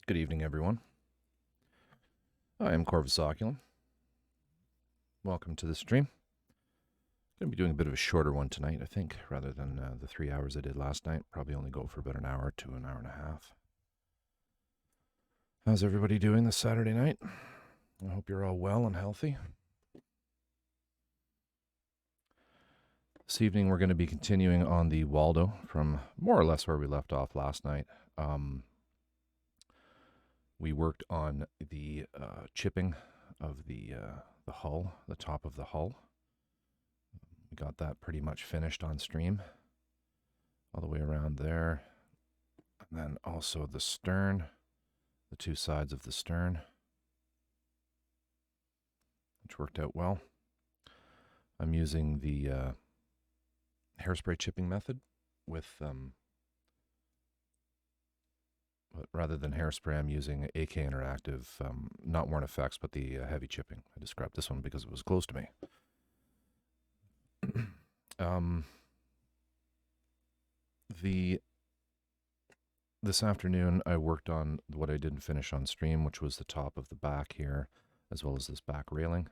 Good evening, everyone. I am Corvus Oculum. Welcome to the stream. Going to be doing a bit of a shorter one tonight, I think, rather than the 3 hours I did last night. Probably only go for about an hour to an hour and a half. How's everybody doing this Saturday night? I hope you're all well and healthy. This evening we're going to be continuing on the Waldo from more or less where we left off last night. We worked on the chipping of the hull, the top of the hull. We got that pretty much finished on stream, all the way around there. And then also the stern, the two sides of the stern, which worked out well. I'm using the hairspray chipping method with, but rather than hairspray, I'm using AK Interactive, not Worn Effects, but the heavy chipping. I just grabbed this one because it was close to me. This afternoon I worked on what I didn't finish on stream, which was the top of the back here, as well as this back railing.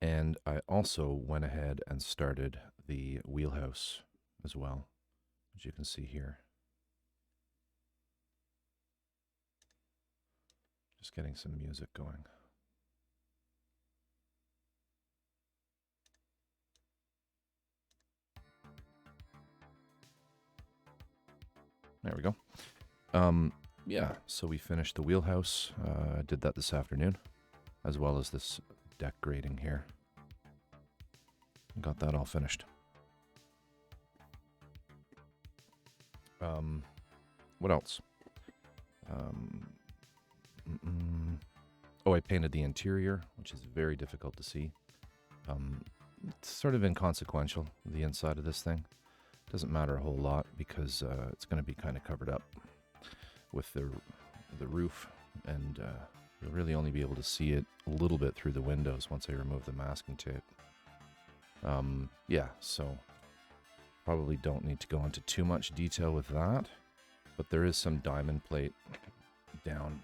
And I also went ahead and started the wheelhouse as well, as you can see here. Just getting some music going. There we go. Yeah, so we finished the wheelhouse. I did that this afternoon, as well as this deck grating here. Got that all finished. What else? Oh, I painted the interior, which is very difficult to see. It's sort of inconsequential, the inside of this thing. Doesn't matter a whole lot because it's going to be kind of covered up with the roof, and you'll really only be able to see it a little bit through the windows once I remove the masking tape. Yeah, so probably don't need to go into too much detail with that, but there is some diamond plate down.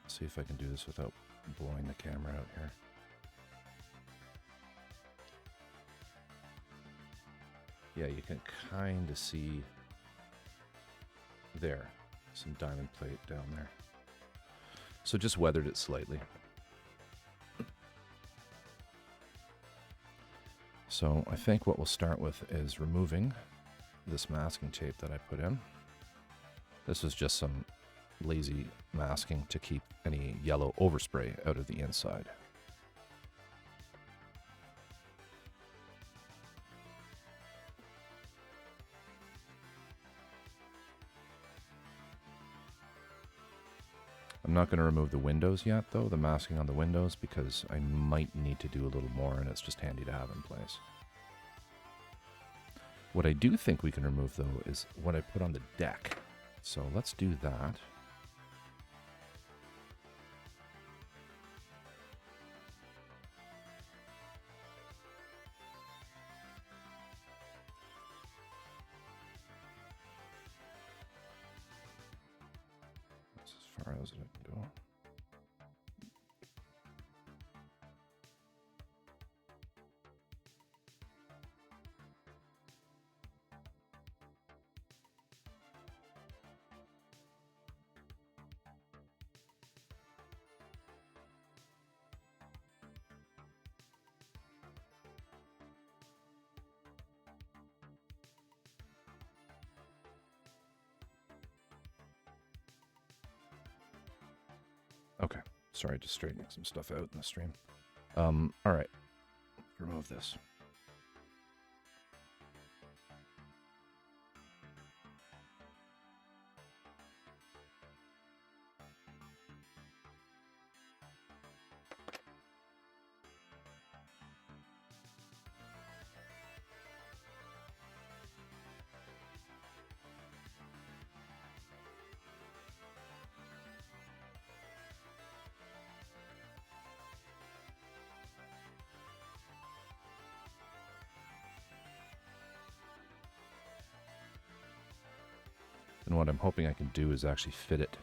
Let's see if I can do this without blowing the camera out here. Yeah, you can kind of see there, some diamond plate down there. So just weathered it slightly. So I think what we'll start with is removing this masking tape that I put in. This was just some lazy masking to keep any yellow overspray out of the inside. I'm not going to remove the windows yet, though, the masking on the windows, because I might need to do a little more, and it's just handy to have in place. What I do think we can remove, though, is what I put on the deck. So let's do that. That's as far as I can go. Okay, sorry, just straightening some stuff out in the stream. All right, remove this. And what I'm hoping I can do is actually fit it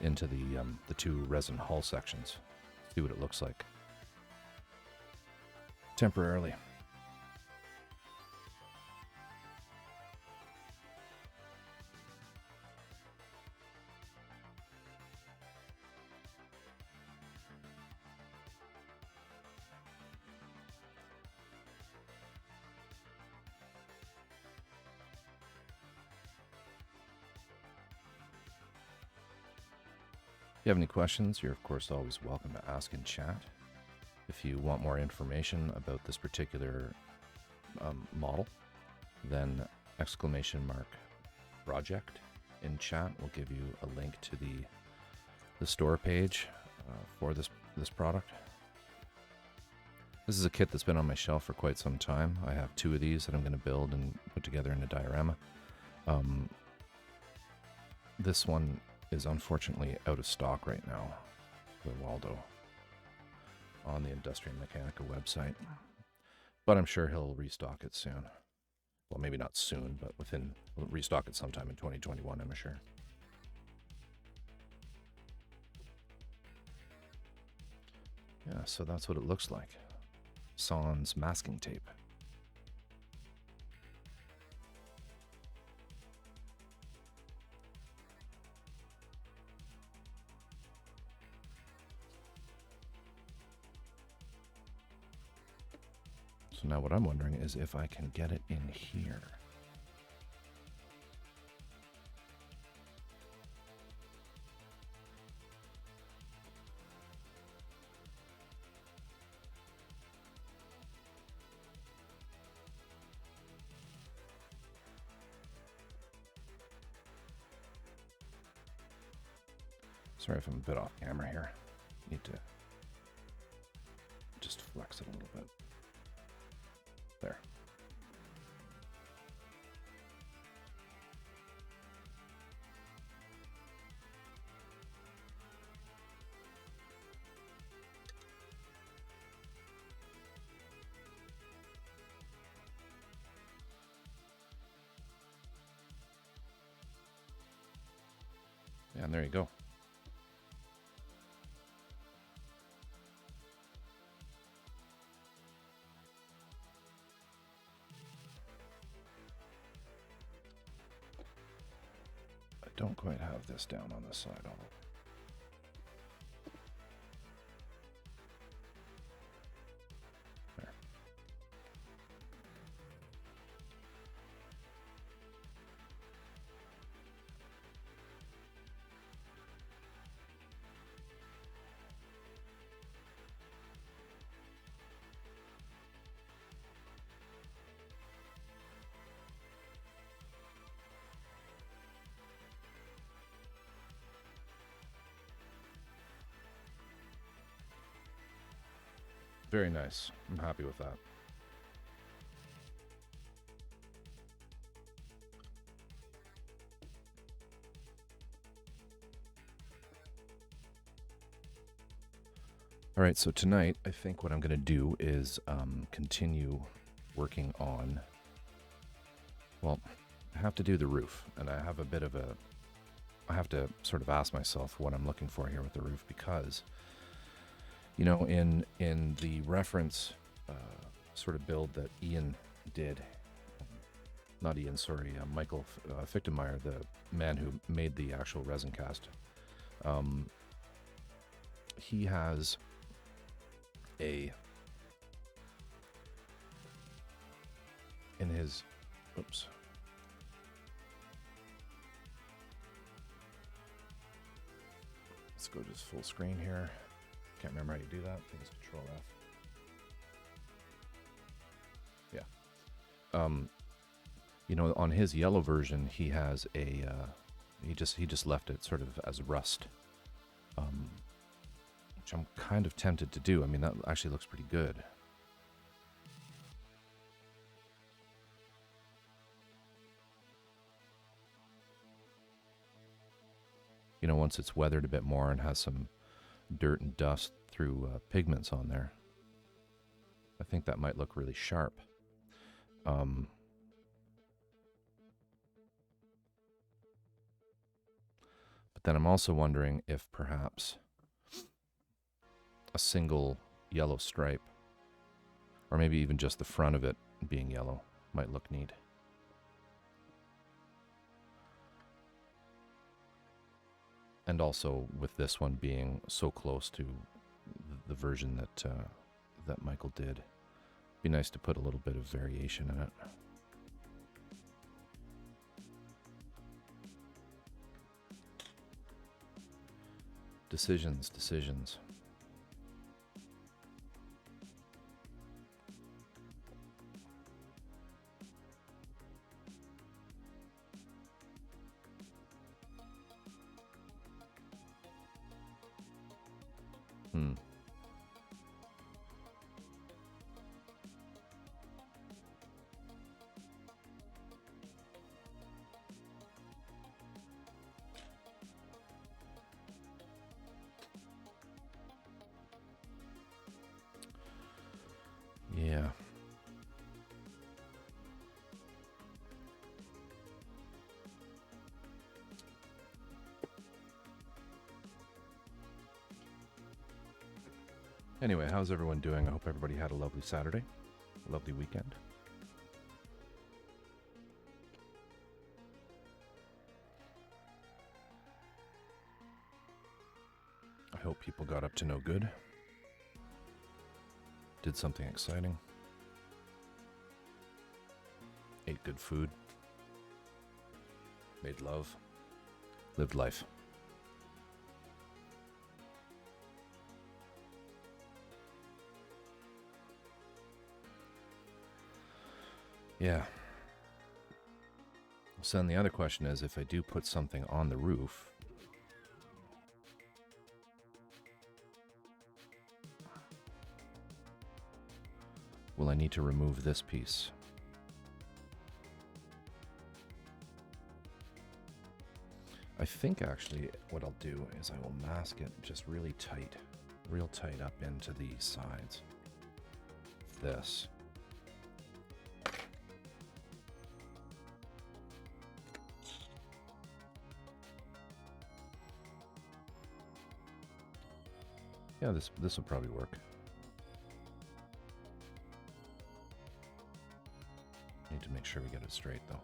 into the two resin hull sections. See what it looks like. Temporarily. If you have any questions, you're of course always welcome to ask in chat. If you want more information about this particular model, then !project in chat will give you a link to the store page for this product. This is a kit that's been on my shelf for quite some time. I have two of these that I'm going to build and put together in a diorama. This one is unfortunately out of stock right now, the Waldo, on the Industria Mechanika website. But I'm sure he'll restock it soon. Well, maybe not soon, but we'll restock it sometime in 2021, I'm sure. Yeah, so that's what it looks like. Sans masking tape. So now what I'm wondering is if I can get it in here. Sorry if I'm a bit off camera here. Need to just flex it a little bit. There. Yeah, and there you go. I don't quite have this down on this side. There. Very nice. I'm happy with that. All right, so tonight I think what I'm going to do is continue working on, well, I have to do the roof, and I have a bit of I have to sort of ask myself what I'm looking for here with the roof, because you know, in the reference sort of build that Ian did, not Ian, sorry, Michael Fichtenmeyer, the man who made the actual resin cast, he has in his, oops. Let's go to his full screen here. Can't remember how you do that. I think it's Control F. Yeah. You know, on his yellow version, he has a he just left it sort of as rust, which I'm kind of tempted to do. I mean, that actually looks pretty good. You know, once it's weathered a bit more and has some dirt and dust through pigments on there, I think that might look really sharp. then I'm also wondering if perhaps a single yellow stripe, or maybe even just the front of it being yellow, might look neat. And also with this one being so close to the version that that Michael did, be nice to put a little bit of variation in it. Decisions, decisions. Yeah. Anyway, how's everyone doing? I hope everybody had a lovely Saturday, a lovely weekend. I hope people got up to no good. Did something exciting. Ate good food. Made love. Lived life. Yeah. So then the other question is, if I do put something on the roof, will I need to remove this piece? I think actually what I'll do is I will mask it just really tight, real tight up into the sides. This. Yeah, this will probably work. Need to make sure we get it straight though.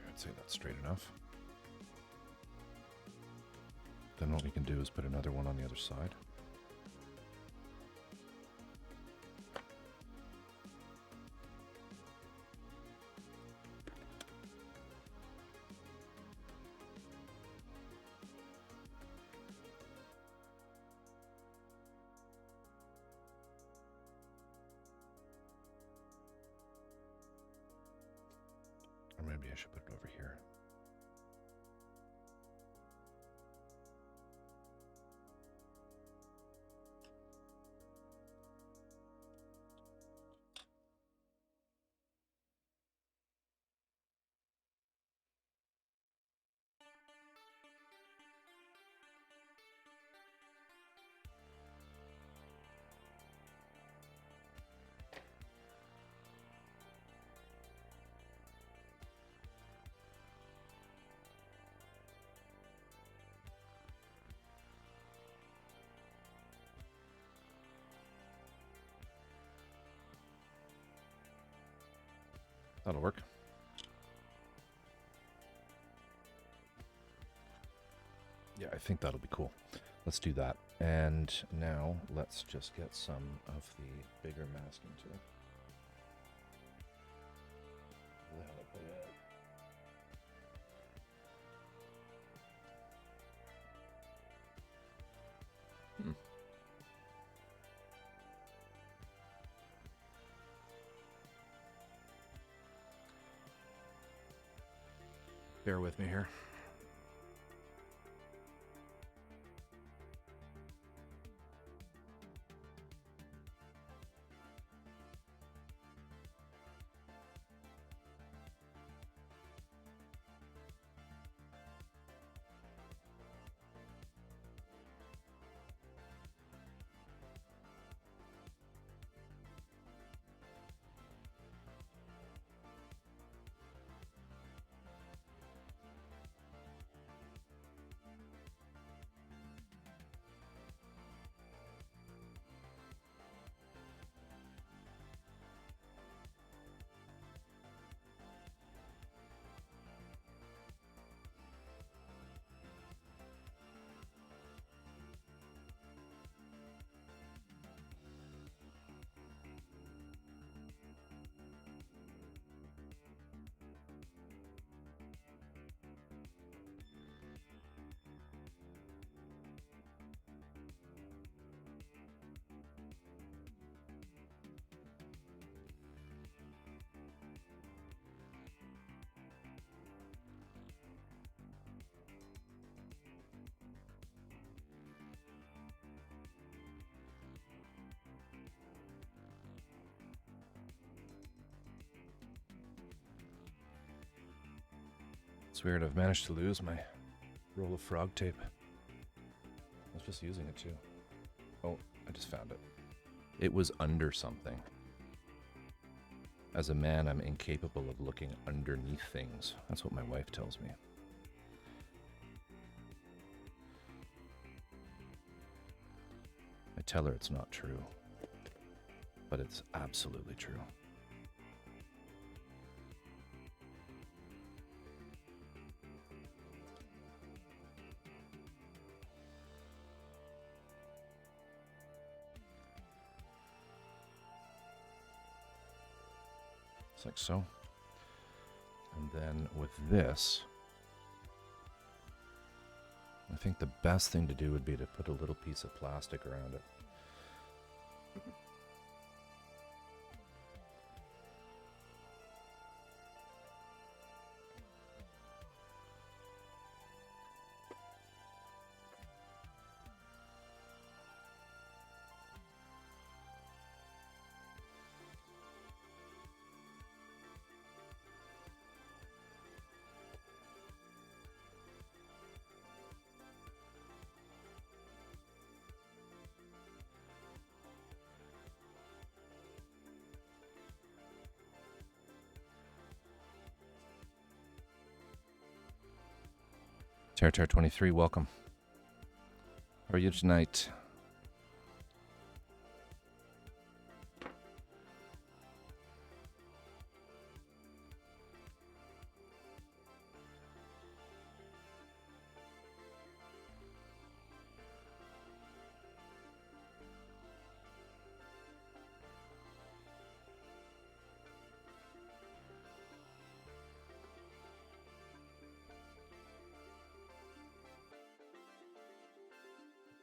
I'd say that's straight enough. Then what we can do is put another one on the other side. Or maybe I should put it over here. That'll work. Yeah, I think that'll be cool. Let's do that. And now let's just get some of the bigger masking to it. Bear with me here. It's weird, I've managed to lose my roll of frog tape. I was just using it too. Oh, I just found it. It was under something. As a man, I'm incapable of looking underneath things. That's what my wife tells me. I tell her it's not true, but it's absolutely true. Like so. And then with this, I think the best thing to do would be to put a little piece of plastic around it. Territory 23, welcome. How are you tonight?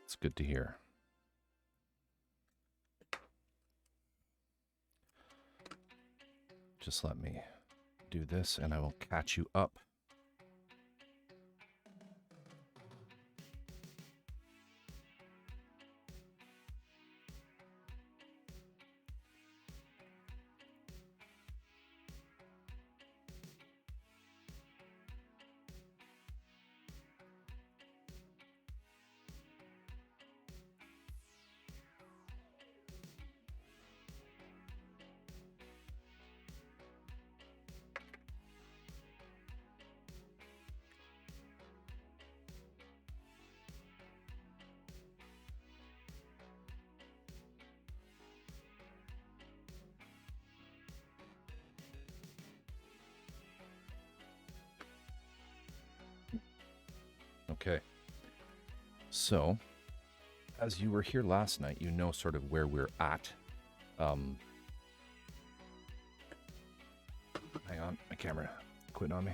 It's good to hear. Just let me do this and I will catch you up. Okay, so as you were here last night, you know sort of where we're at. Hang on, my camera quit on me.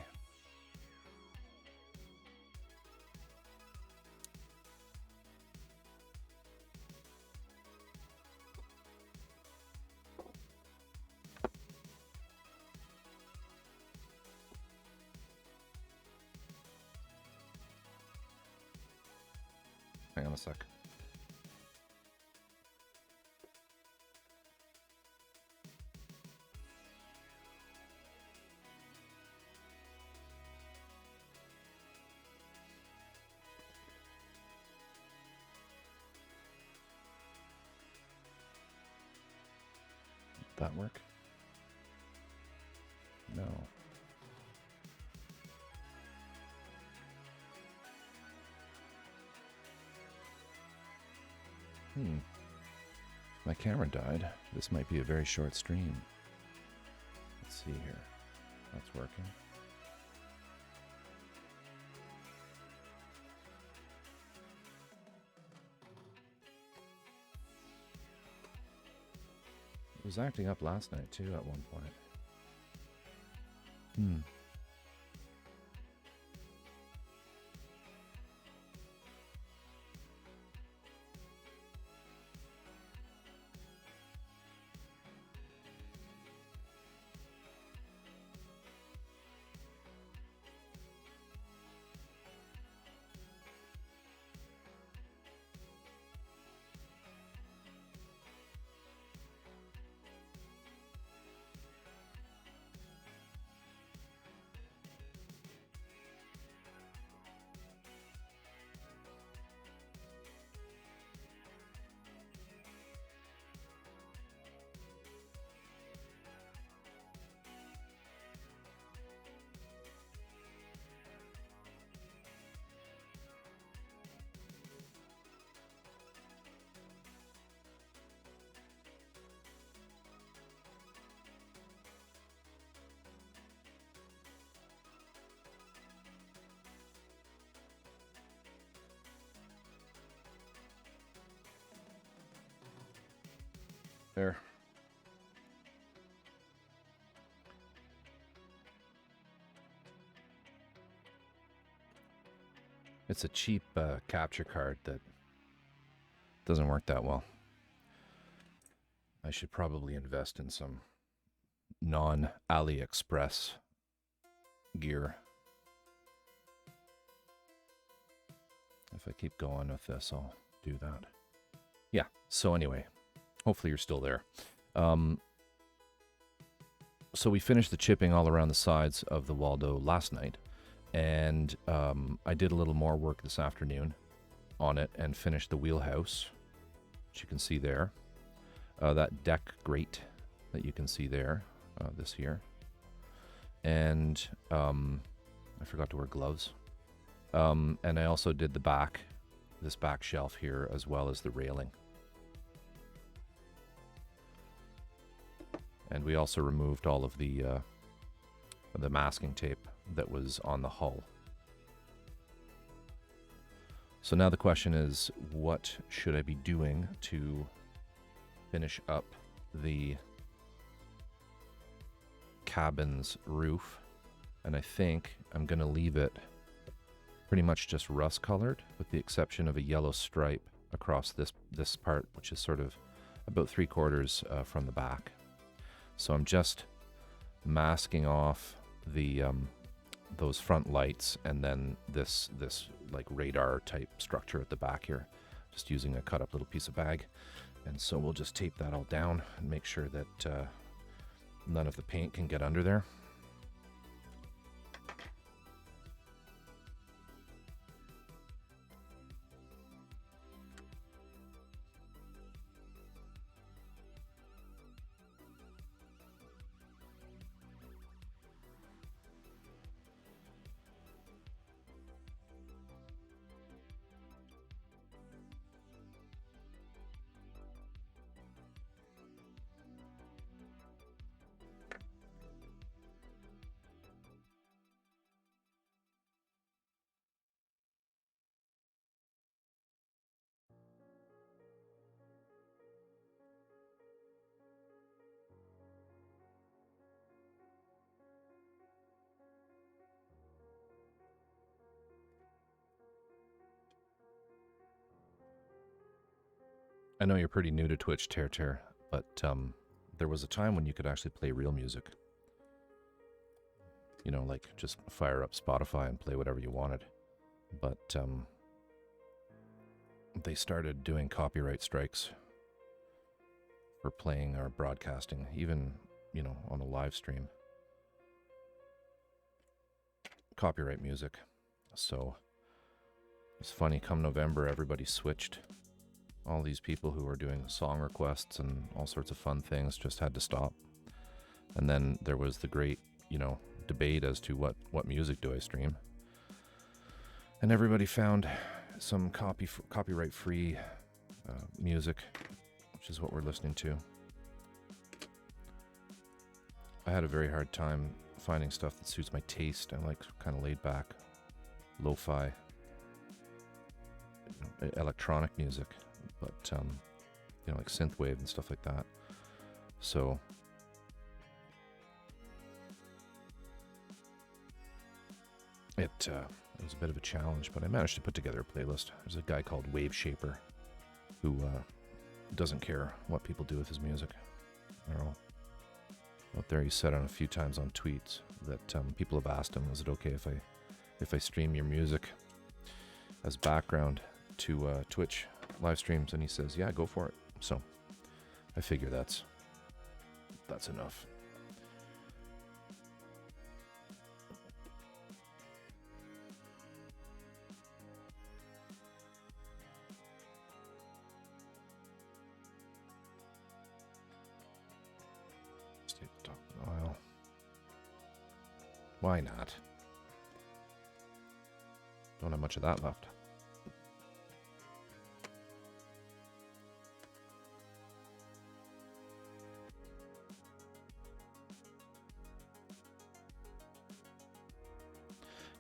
Hang on a sec. Did that work? No. My camera died. This might be a very short stream. Let's see here. That's working. It was acting up last night too at one point. There. It's a cheap capture card that doesn't work that well. I should probably invest in some non-AliExpress gear. If I keep going with this, I'll do that. Yeah, so anyway, hopefully you're still there. So we finished the chipping all around the sides of the Waldo last night, and I did a little more work this afternoon on it and finished the wheelhouse, which you can see there. That deck grate that you can see there, this here. And I forgot to wear gloves. And I also did the back, this back shelf here, as well as the railing. And we also removed all of the masking tape that was on the hull. So now the question is, what should I be doing to finish up the cabin's roof? And I think I'm going to leave it pretty much just rust colored, with the exception of a yellow stripe across this part, which is sort of about 3/4 from the back. So I'm just masking off the those front lights, and then this like radar type structure at the back here, just using a cut up little piece of bag. And so we'll just tape that all down and make sure that none of the paint can get under there. I know you're pretty new to Twitch, Tear, but there was a time when you could actually play real music. You know, like just fire up Spotify and play whatever you wanted. But they started doing copyright strikes for playing or broadcasting, even, you know, on a live stream. Copyright music. So it's funny, come November, everybody switched. All these people who were doing song requests and all sorts of fun things just had to stop. And then there was the great, you know, debate as to what music do I stream. And everybody found some copyright-free music, which is what we're listening to. I had a very hard time finding stuff that suits my taste. I like kind of laid back, lo-fi, electronic music. But, you know, like synthwave and stuff like that. So, it was a bit of a challenge, but I managed to put together a playlist. There's a guy called Wave Shaper who doesn't care what people do with his music. I don't know. Out there, he said on a few times on tweets that people have asked him, is it okay if I stream your music as background to Twitch live streams? And he says, yeah, go for it. So I figure that's enough. Stay at the top of the aisle. Why not? Don't have much of that left.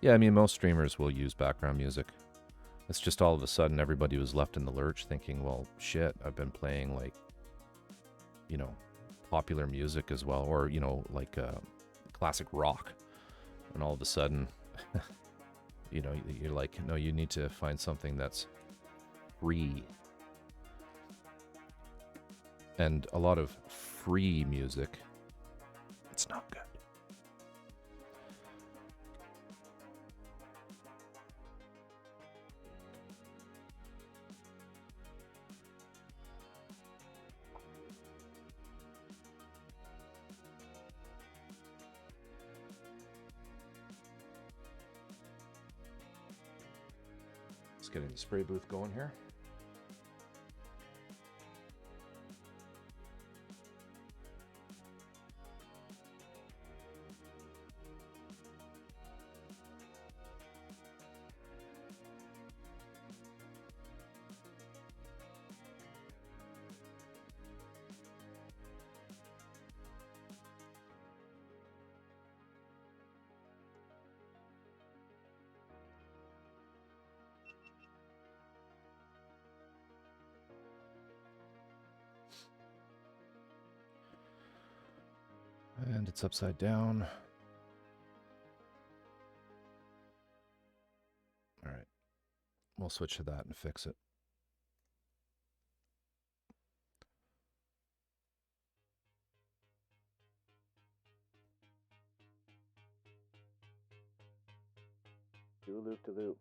Yeah, I mean, most streamers will use background music. It's just all of a sudden everybody was left in the lurch thinking, well, shit, I've been playing like you know, popular music as well, or, you know, like classic rock. And all of a sudden, you know, you're like, no, you need to find something that's free. And a lot of free music, it's not good. Just getting the spray booth going here. And it's upside down. All right. We'll switch to that and fix it. Do a loop-de-loop.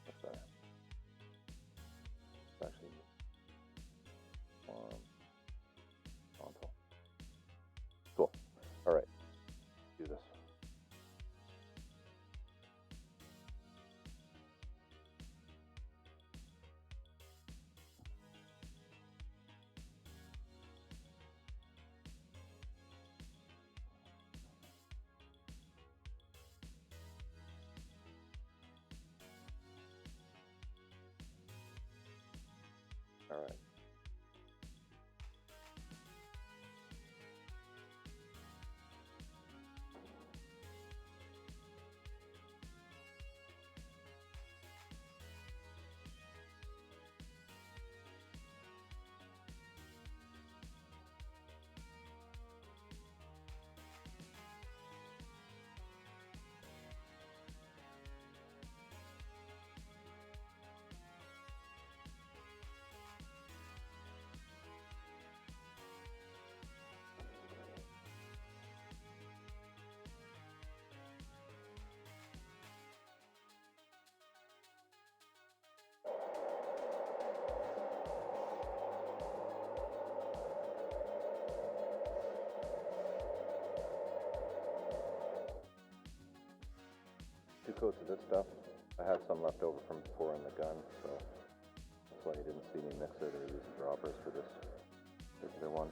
What's that? It's actually horizontal. Cool. All right. Do this. All right. Two coats of this stuff. I had some left over from before in the gun, so that's why you didn't see me mix it or use the droppers for this particular one.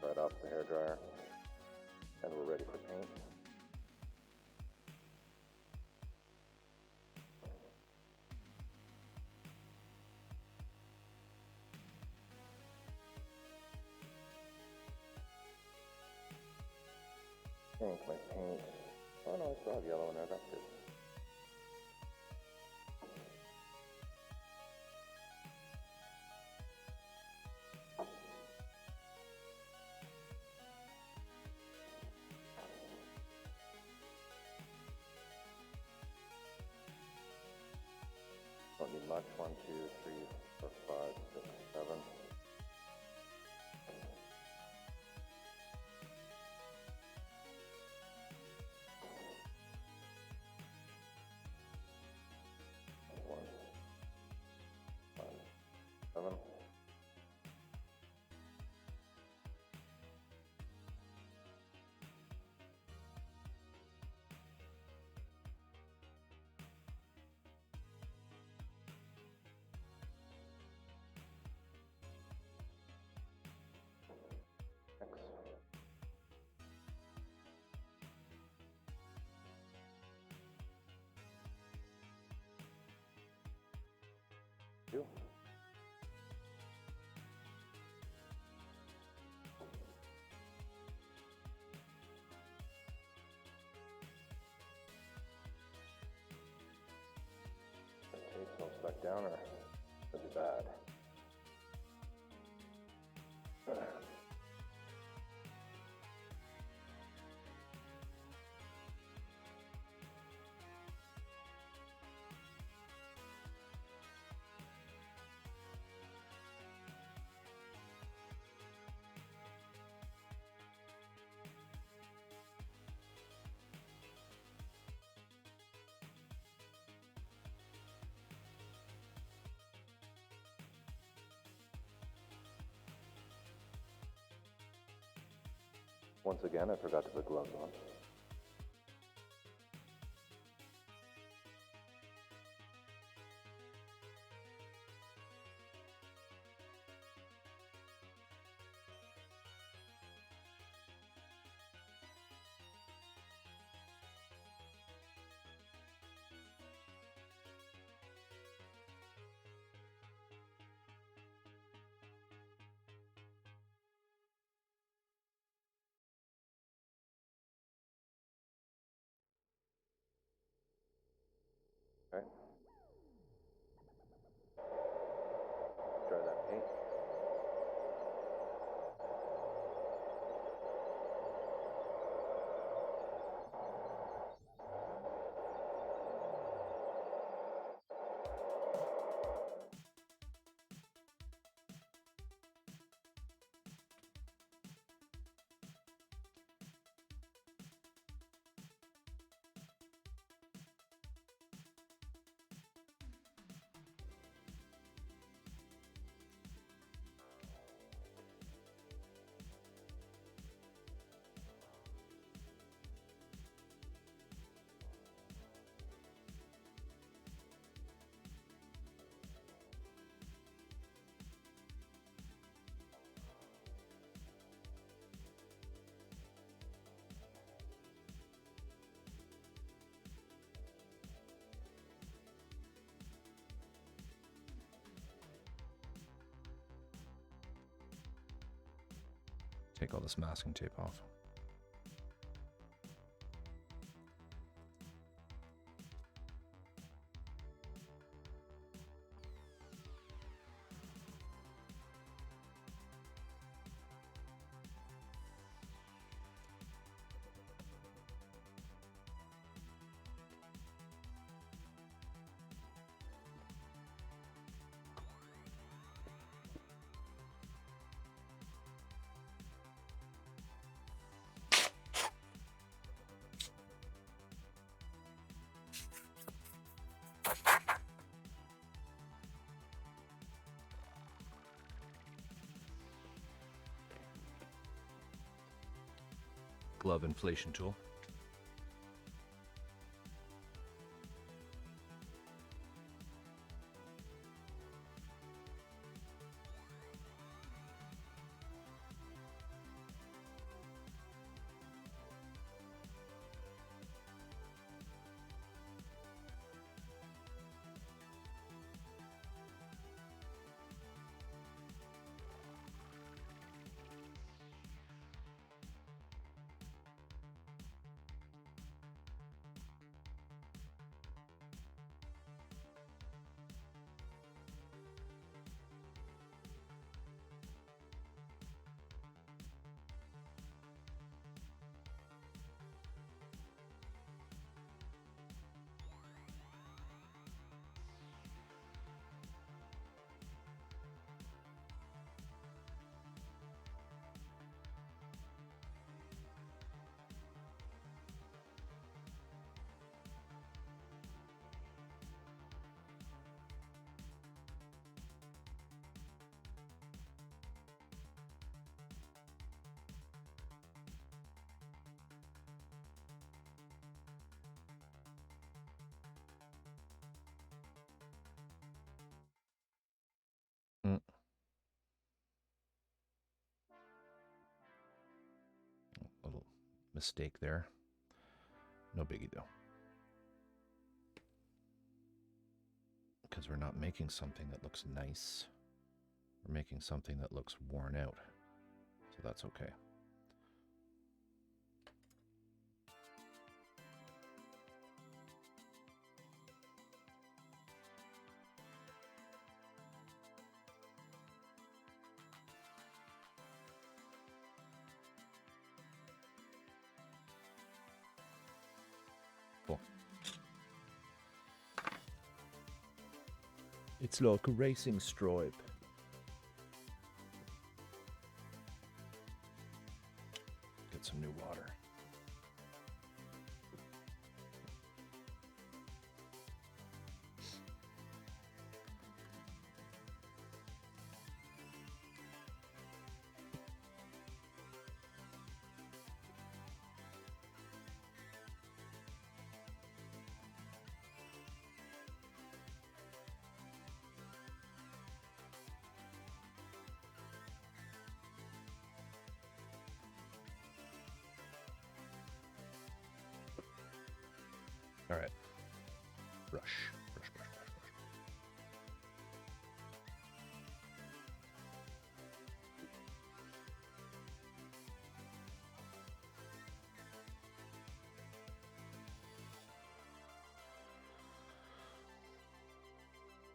Right off the hairdryer, and we're ready for paint. I think my paint. Oh no, I still have yellow in there. That's good. Don't need much. 1, 2, 3, 4, 5, 6, 7. too. Tape don't stuck down or it'll be bad. Once again, I forgot to put gloves on. Okay. Try that paint. Take all this masking tape off. Glove inflation tool. Little mistake there. No biggie though. because we're not making something that looks nice. We're making something that looks worn out. So that's okay. Cool. It's like a racing stripe. Get some new water. All right. Brush, brush, brush, brush, brush.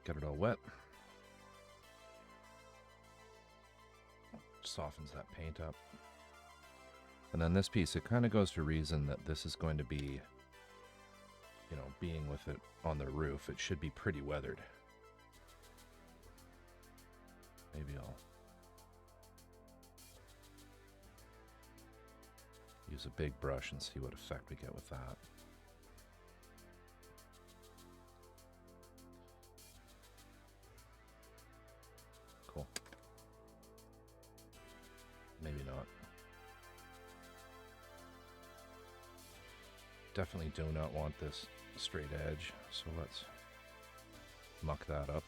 Get it all wet. Softens that paint up. And then this piece, it kind of goes to reason that this is going to be, you know, being with it on the roof, it should be pretty weathered. Maybe I'll use a big brush and see what effect we get with that. Cool. Maybe not. Definitely do not want this straight edge, so let's muck that up.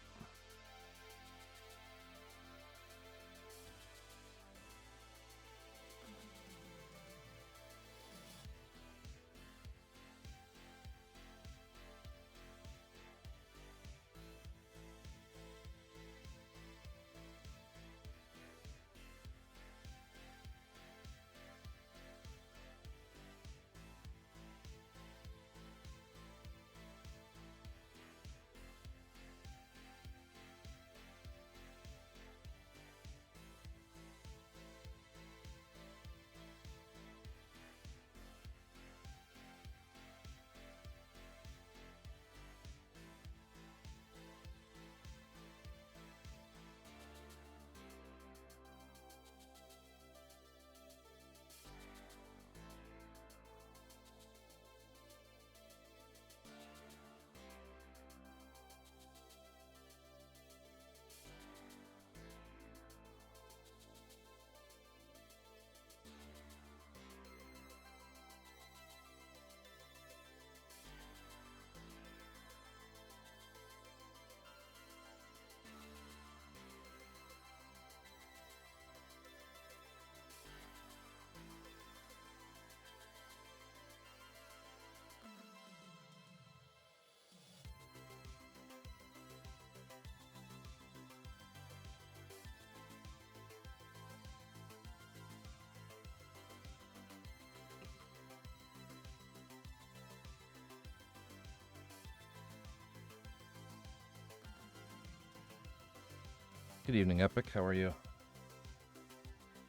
Good evening, Epic. How are you?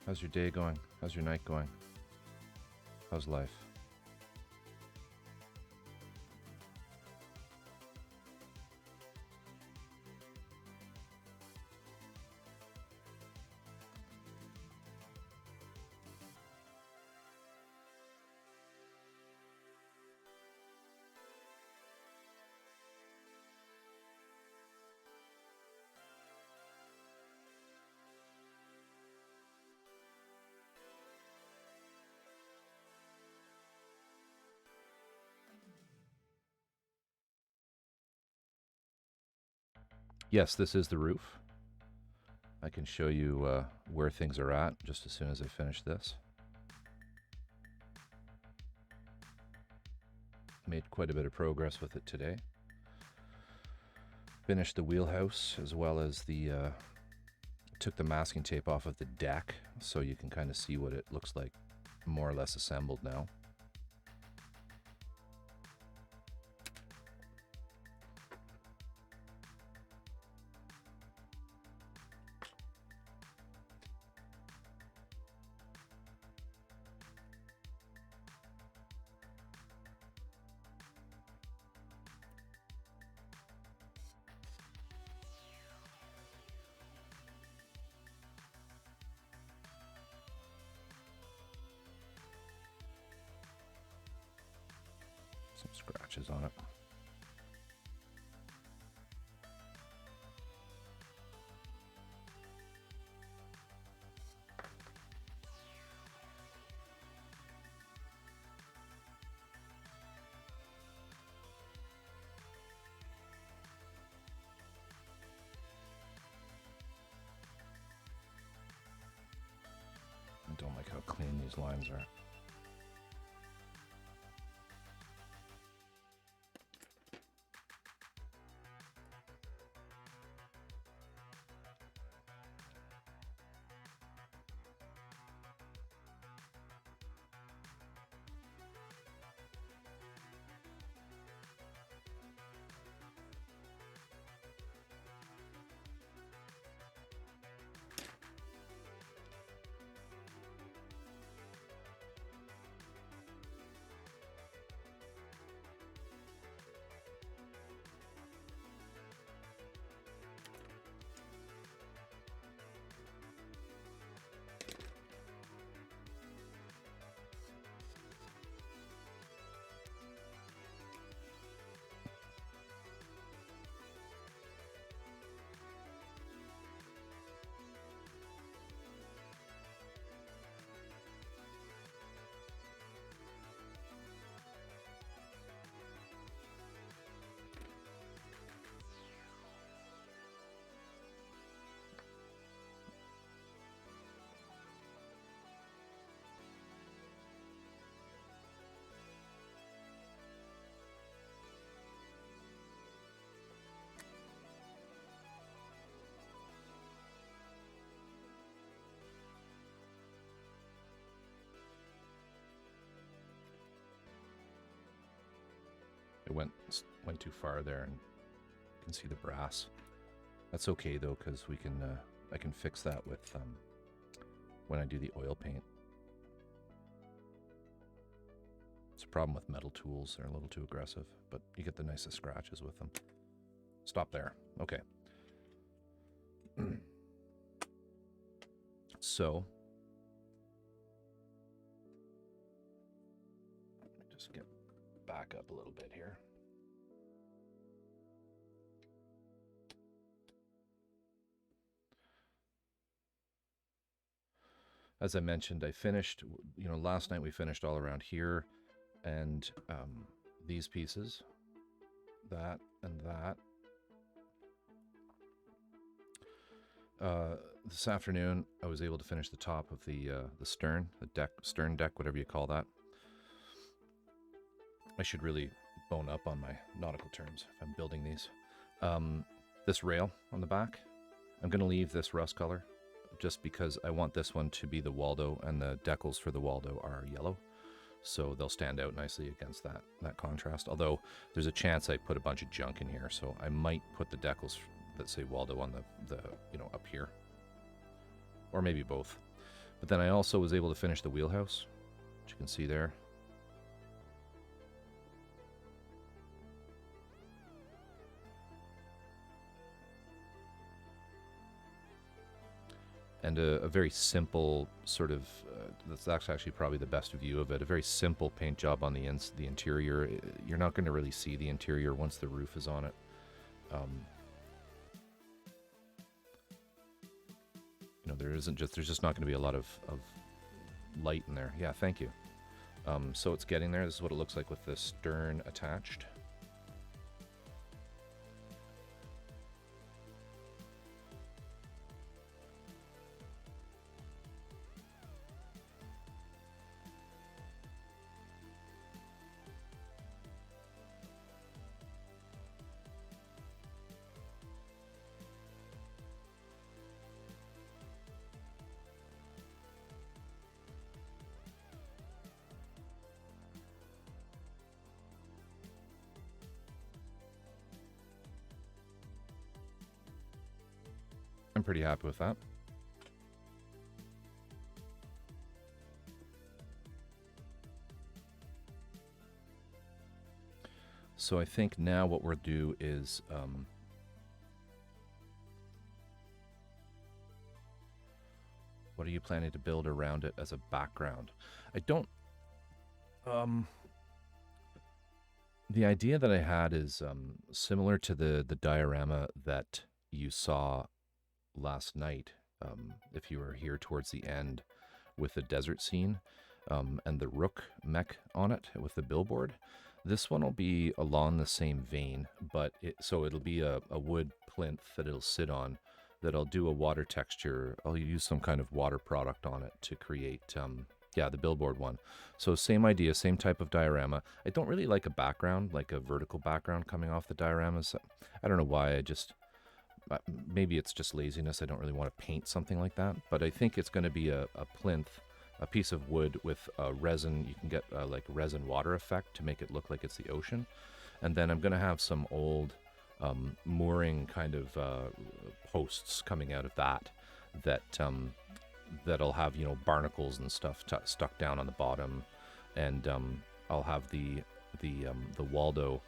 How's your day going? How's your night going? How's life? Yes, this is the roof. I can show you where things are at just as soon as I finish this. Made quite a bit of progress with it today. Finished the wheelhouse as well as the took the masking tape off of the deck so you can kind of see what it looks like more or less assembled now. Some scratches on it. I don't like how clean these lines are. It went too far there, and you can see the brass. That's okay though, because we can I can fix that with when I do the oil paint. It's a problem with metal tools; they're a little too aggressive, but you get the nicest scratches with them. Stop there. Okay. So let me just get back up a little bit here. As I mentioned, I finished, last night we finished all around here, and these pieces, that and that. This afternoon, I was able to finish the top of the stern, stern deck, whatever you call that. I should really bone up on my nautical terms if I'm building these. This rail on the back, I'm going to leave this rust color just because I want this one to be the Waldo, and the decals for the Waldo are yellow. So they'll stand out nicely against that contrast. Although there's a chance I put a bunch of junk in here, so I might put the decals that say Waldo on the up here. Or maybe both. But then I also was able to finish the wheelhouse, which you can see there. And a very simple sort of, that's actually probably the best view of it, a very simple paint job on the interior. You're not going to really see the interior once the roof is on it. There's just not going to be a lot of light in there. Yeah, thank you. So it's getting there. This is what it looks like with the stern attached. I'm pretty happy with that. So I think now what we'll do is what are you planning to build around it as a background? I don't the idea that I had is similar to the diorama that you saw last night, if you were here towards the end with the desert scene and the Rook mech on it with the billboard. This one will be along the same vein, but so it'll be a wood plinth that it'll sit on, that I'll do a water texture. I'll use some kind of water product on it to create, yeah, the billboard one. So same idea, same type of diorama. I don't really like a background, like a vertical background coming off the dioramas. I don't know why, maybe it's just laziness. I don't really want to paint something like that, but I think it's going to be a plinth, a piece of wood with resin. You can get like resin water effect to make it look like it's the ocean. And then I'm going to have some old mooring kind of posts coming out of that'll have, you know, barnacles and stuff stuck down on the bottom. And I'll have the Waldo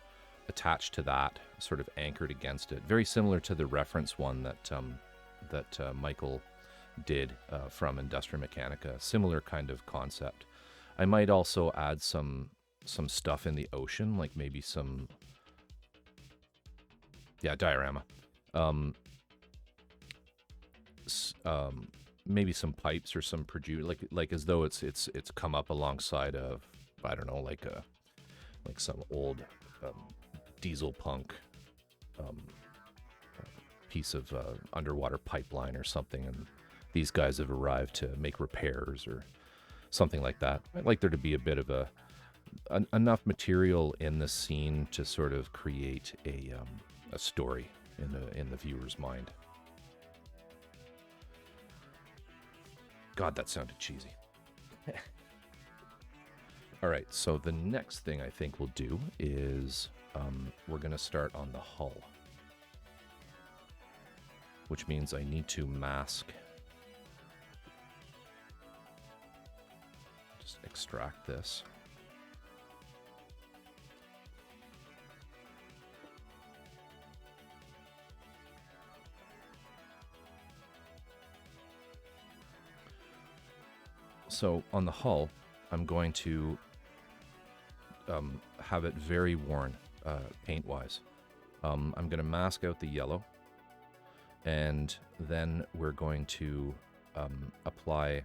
attached to that, sort of anchored against it. Very similar to the reference one that Michael did from Industria Mechanika. Similar kind of concept. I might also add some stuff in the ocean, like maybe some, yeah, diorama. Maybe some pipes or some like as though it's come up alongside of, I don't know, like some old diesel punk piece of underwater pipeline or something, and these guys have arrived to make repairs or something like that. I'd like there to be a bit of enough material in the scene to sort of create a story in the viewer's mind. God, that sounded cheesy. All right, so the next thing I think we'll do is we're going to start on the hull, which means I need to mask. Just extract this. So on the hull, I'm going to have it very worn paint-wise. I'm going to mask out the yellow, and then we're going to apply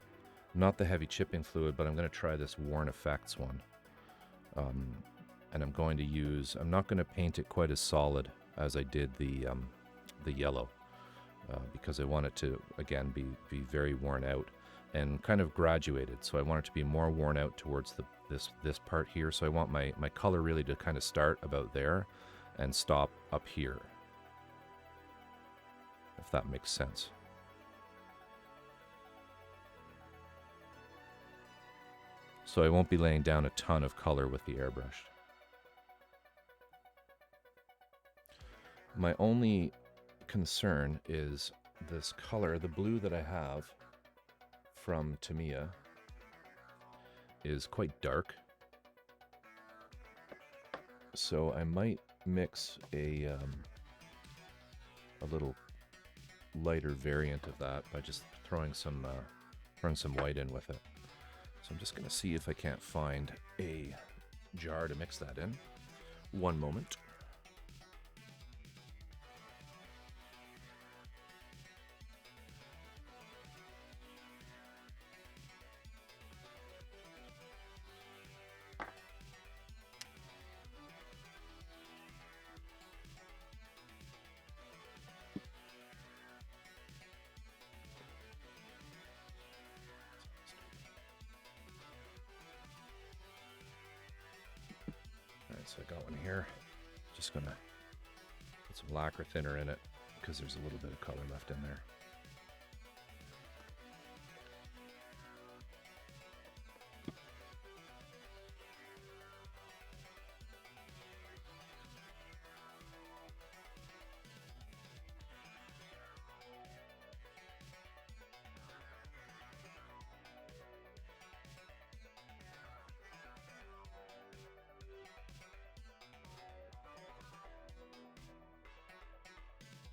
not the heavy chipping fluid, but I'm going to try this Worn Effects one. And I'm going to use, I'm not going to paint it quite as solid as I did the yellow, because I want it to, again, be very worn out and kind of graduated. So I want it to be more worn out towards this part here. So I want my color really to kind of start about there and stop up here, if that makes sense. So I won't be laying down a ton of color with the airbrush. My only concern is this color, the blue that I have from Tamiya, is quite dark. So I might mix a little lighter variant of that by just throwing some white in with it. So I'm just going to see if I can't find a jar to mix that in. One moment. So I got one here. Just gonna put some lacquer thinner in it because there's a little bit of color left in there.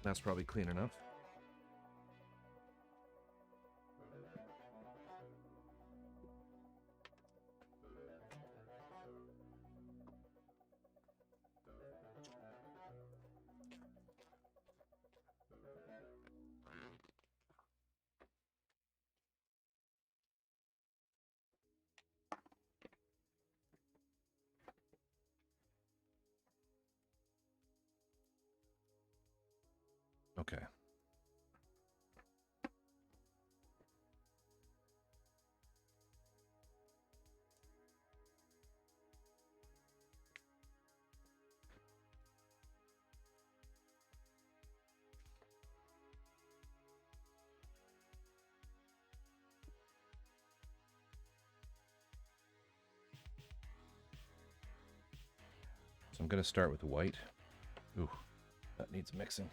That's probably clean enough. Okay. So I'm going to start with white. Ooh, that needs mixing.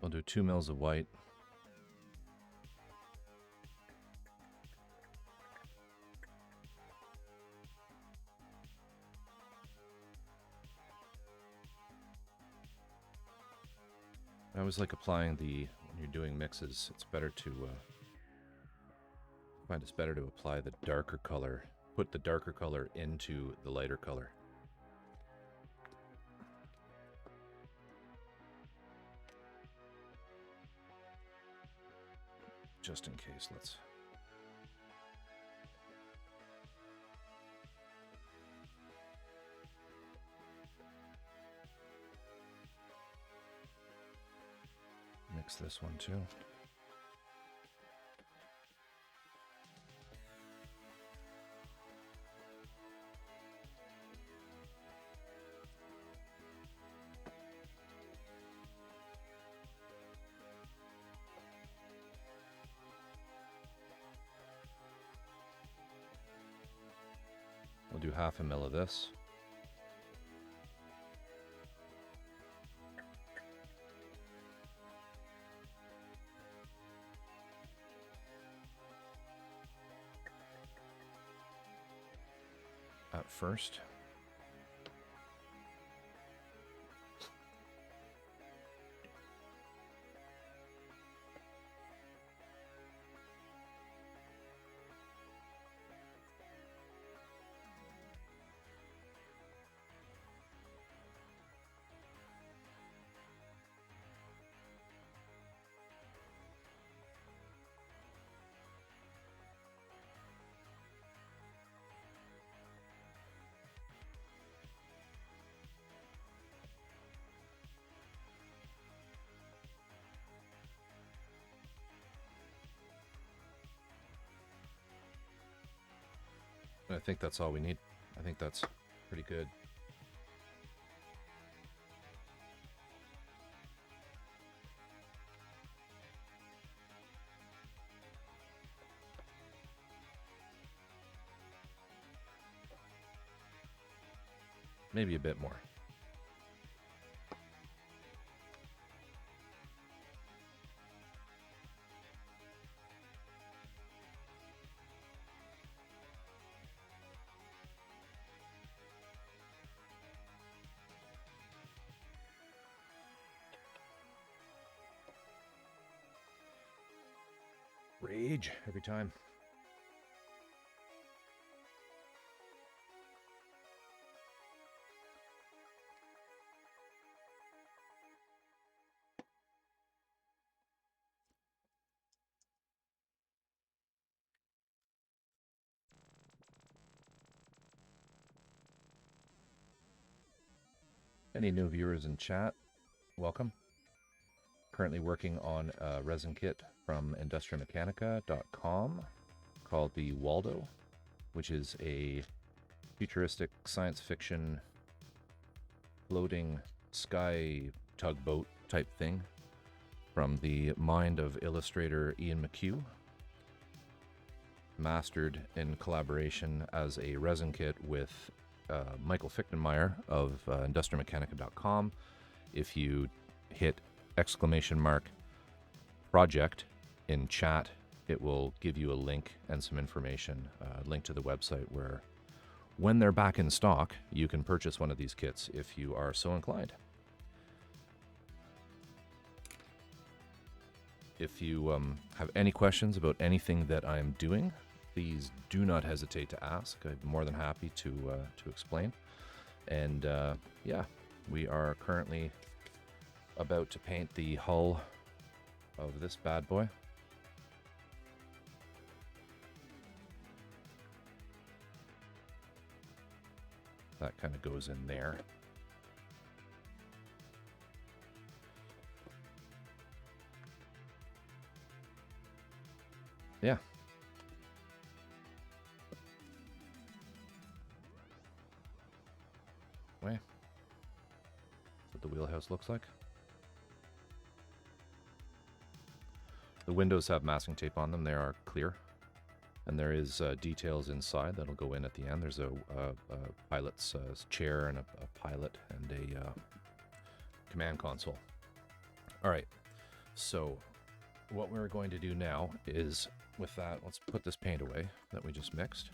I'll do 2 mils of white. I always like applying when you're doing mixes, it's better to, I find it's better to apply the darker color, put the darker color into the lighter color. Just in case, let's... mix this one too. We'll do 1/2 ml of this. At first. I think that's all we need. I think that's pretty good. Maybe a bit more. Rage every time. Any new viewers in chat, welcome. Currently working on a resin kit from industriamechanika.com called the Waldo, which is a futuristic science fiction floating sky tugboat type thing from the mind of illustrator Ian McHugh, mastered in collaboration as a resin kit with Michael Fichtenmeyer of industriamechanika.com. If you hit !project in chat, it will give you a link and some information, link to the website where, when they're back in stock, you can purchase one of these kits if you are so inclined. If you have any questions about anything that I'm doing, please do not hesitate to ask. I'm more than happy to explain. And yeah, we are currently about to paint the hull of this bad boy. That kind of goes in there. Yeah. Way. That's what the wheelhouse looks like. The windows have masking tape on them. They are clear. And there is details inside that'll go in at the end. There's a pilot's chair and a pilot and a command console. All right. So what we're going to do now is, with that, let's put this paint away that we just mixed.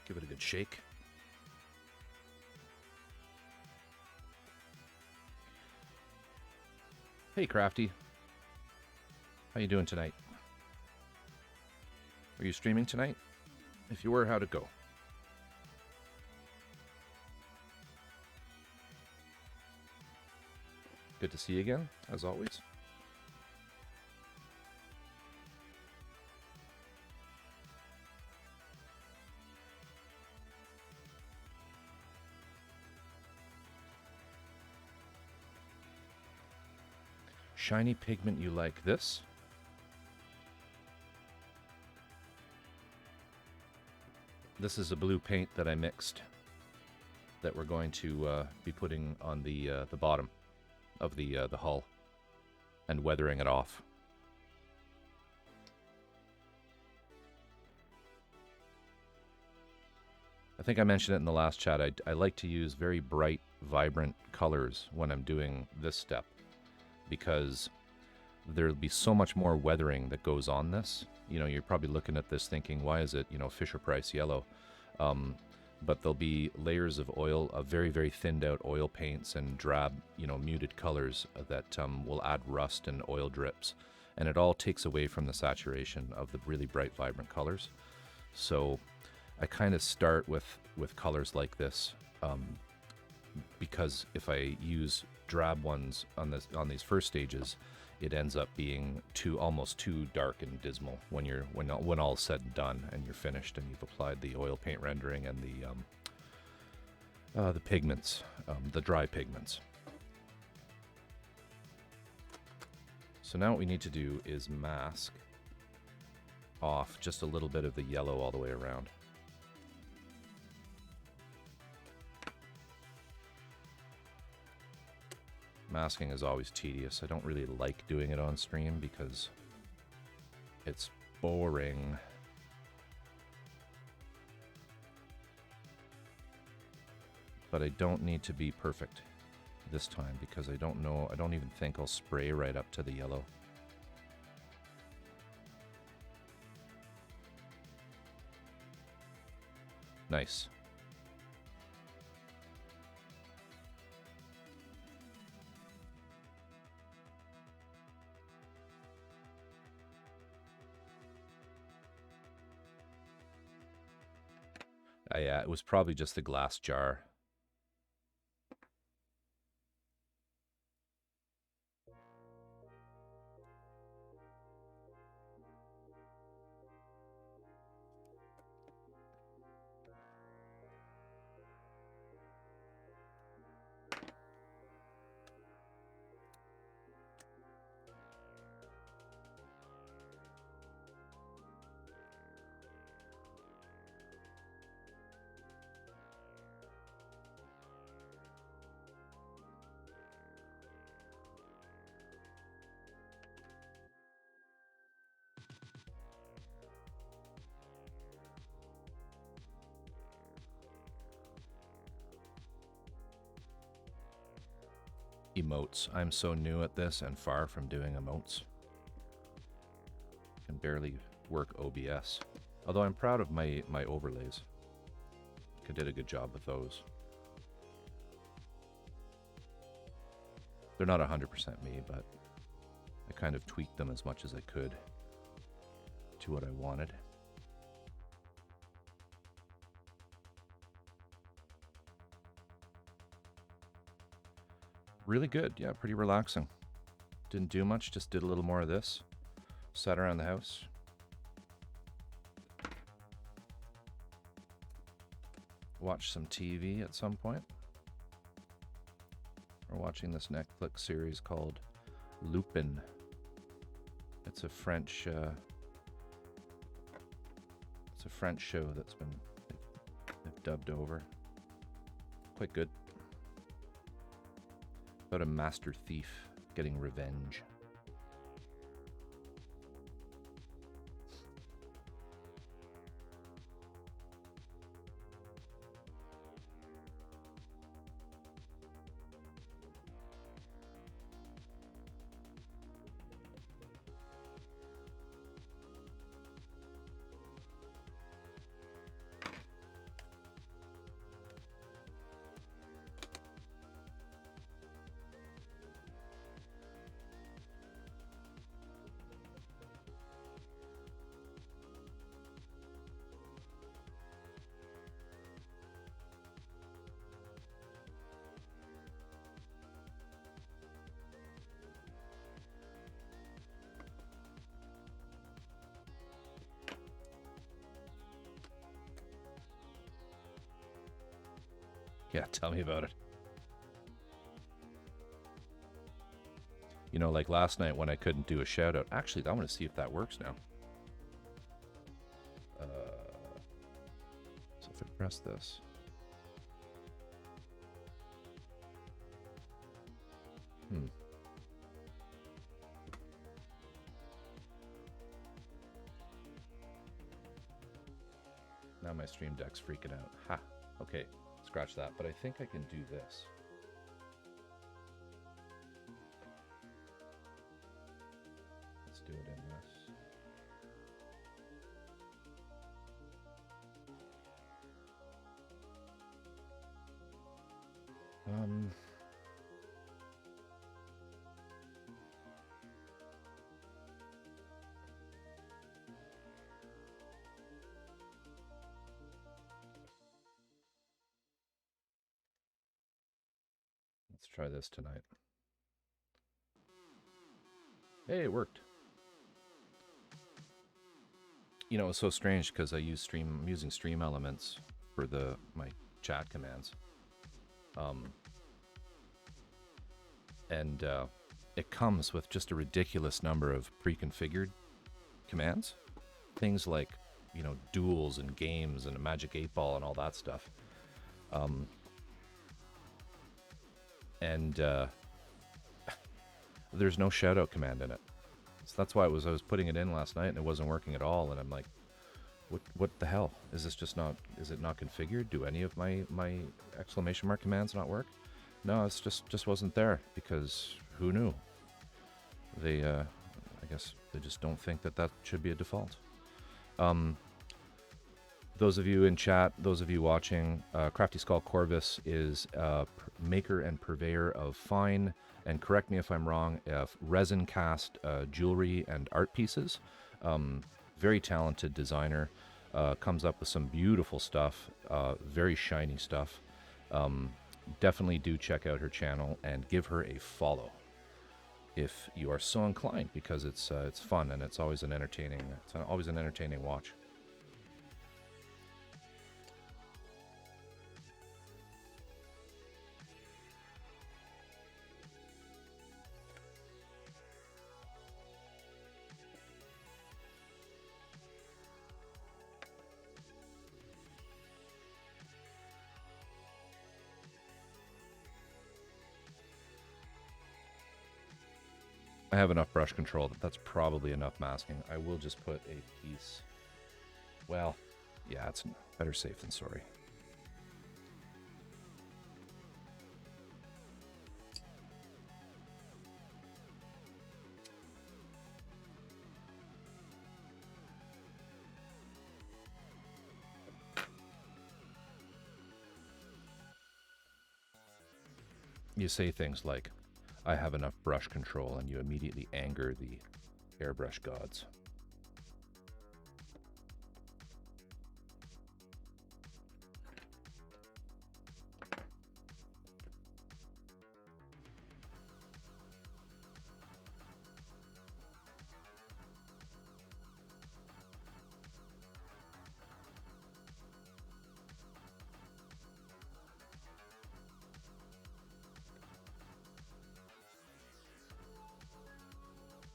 Give it a good shake. Hey, Crafty. How you doing tonight? Are you streaming tonight? If you were, how'd it go? Good to see you again, as always. Shiny pigment you like this? This is a blue paint that I mixed that we're going to be putting on the bottom of the hull and weathering it off. I think I mentioned it in the last chat. I like to use very bright, vibrant colors when I'm doing this step, because there'll be so much more weathering that goes on this. You know, you're probably looking at this thinking, why is it, you know, Fisher-Price yellow? But there'll be layers of oil, of very, very thinned out oil paints and drab, you know, muted colors that will add rust and oil drips. And it all takes away from the saturation of the really bright, vibrant colors. So I kind of start with colors like this, because if I use drab ones on these first stages, it ends up being almost too dark and dismal when all is said and done and you're finished and you've applied the oil paint rendering and the pigments, the dry pigments. So now what we need to do is mask off just a little bit of the yellow all the way around. Masking is always tedious. I don't really like doing it on stream because it's boring. But I don't need to be perfect this time because I don't even think I'll spray right up to the yellow. Nice. Yeah, it was probably just the glass jar. Emotes. I'm so new at this and far from doing emotes. Can barely work OBS. Although I'm proud of my overlays. I did a good job with those. They're not 100% me, but I kind of tweaked them as much as I could to what I wanted. Really good, yeah, pretty relaxing. Didn't do much, just did a little more of this. Sat around the house. Watched some TV at some point. We're watching this Netflix series called Lupin. It's a French show that's been they've dubbed over. Quite good. About a master thief getting revenge. Yeah, tell me about it. You know, like last night when I couldn't do a shout out. Actually, I want to see if that works now. So if I press this. Now my stream deck's freaking out. Ha. Okay, scratch that. But I think I can do this. Let's do it in this. Let's try this tonight. Hey, it worked. You know, it's so strange because I'm using Stream Elements for my chat commands. And it comes with just a ridiculous number of pre-configured commands. Things like, you know, duels and games and a Magic 8-Ball and all that stuff. And there's no shoutout command in it. So that's why I was putting it in last night and it wasn't working at all. And I'm like, what the hell? Is it not configured? Do any of my exclamation mark commands not work? No, it's just wasn't there because who knew? They, I guess they just don't think that should be a default. Those of you in chat, those of you watching, Crafty Skull Corvus is a maker and purveyor of fine, and correct me if I'm wrong, resin cast jewelry and art pieces. Very talented designer, comes up with some beautiful stuff, very shiny stuff. Definitely do check out her channel and give her a follow if you are so inclined, because it's fun and it's always an entertaining watch. I have enough brush control that's probably enough masking. I will just put a piece. Well, yeah, it's better safe than sorry. you say things like, I have enough brush control, and you immediately anger the airbrush gods.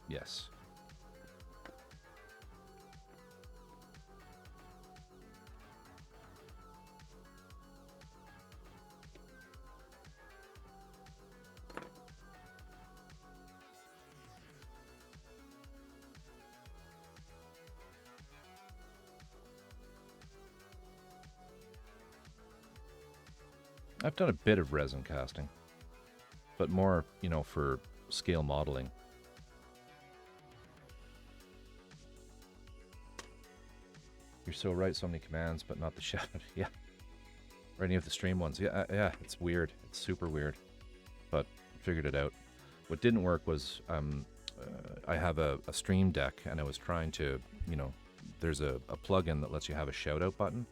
Yes. I've done a bit of resin casting, but more, for scale modeling. You're so right, so many commands, but not the shout. Yeah. Or any of the stream ones. Yeah, it's weird. It's super weird. But figured it out. What didn't work was I have a stream deck, and I was trying to, there's a plugin that lets you have a shout out button,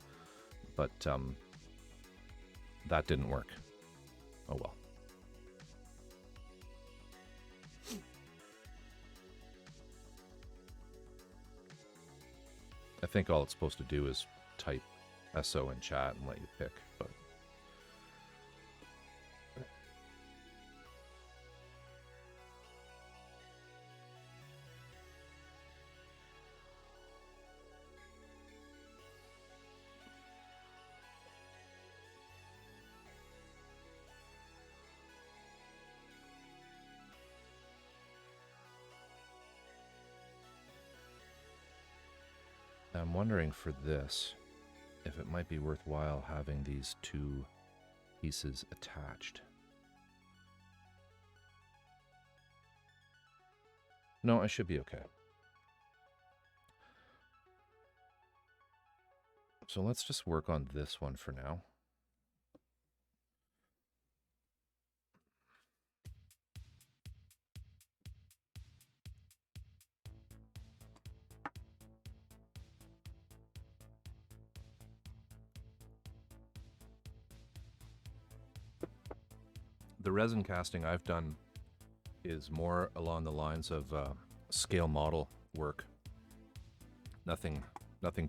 but that didn't work. Oh well. I think all it's supposed to do is type SO in chat and let you pick, but I'm wondering for this if it might be worthwhile having these two pieces attached. No, I should be okay. So let's just work on this one for now. The resin casting I've done is more along the lines of scale model work. Nothing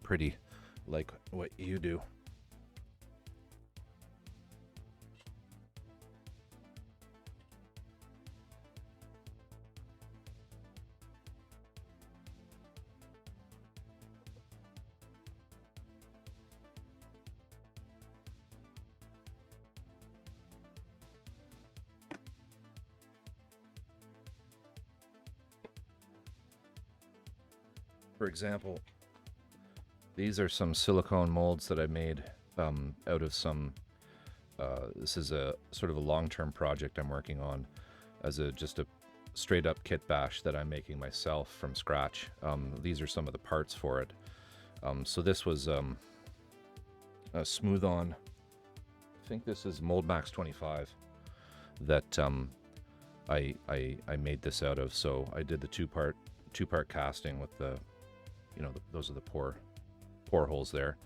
pretty like what you do. For example, these are some silicone molds that I made out of some, this is a sort of a long-term project I'm working on as just a straight up kit bash that I'm making myself from scratch. These are some of the parts for it. So this was a smooth on, I think this is Mold Max 25 that I made this out of. So I did the two-part casting with the, those are the pore holes there.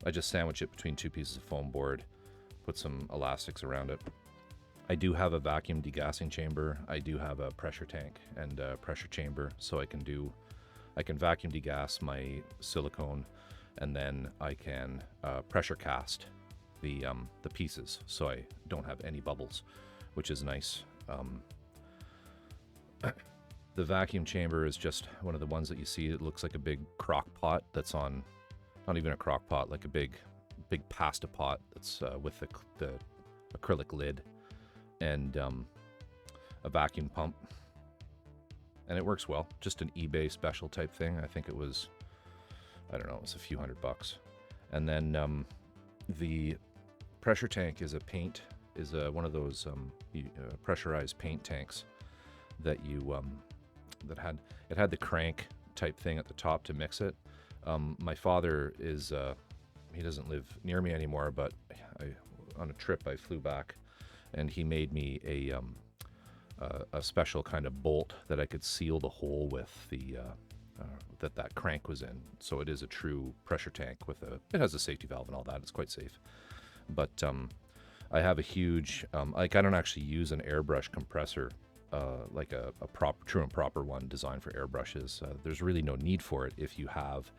I just sandwich it between two pieces of foam board, put some elastics around it. I do have a vacuum degassing chamber. I do have a pressure tank and a pressure chamber, so I can vacuum degas my silicone, and then I can pressure cast the pieces, so I don't have any bubbles, which is nice. The vacuum chamber is just one of the ones that you see. It looks like a big crock pot that's on, not even a crock pot, like a big pasta pot that's with the acrylic lid and a vacuum pump. And it works well. Just an eBay special type thing. I think it was, I don't know, it was a few $100. And then the pressure tank is one of those pressurized paint tanks that you it had the crank type thing at the top to mix it. My father is he doesn't live near me anymore, but on a trip I flew back and he made me a special kind of bolt that I could seal the hole with the that crank was in. So it is a true pressure tank with it has a safety valve and all that. It's quite safe. But I have a huge, like I don't actually use an airbrush compressor, like a true and proper one designed for airbrushes. There's really no need for it if you have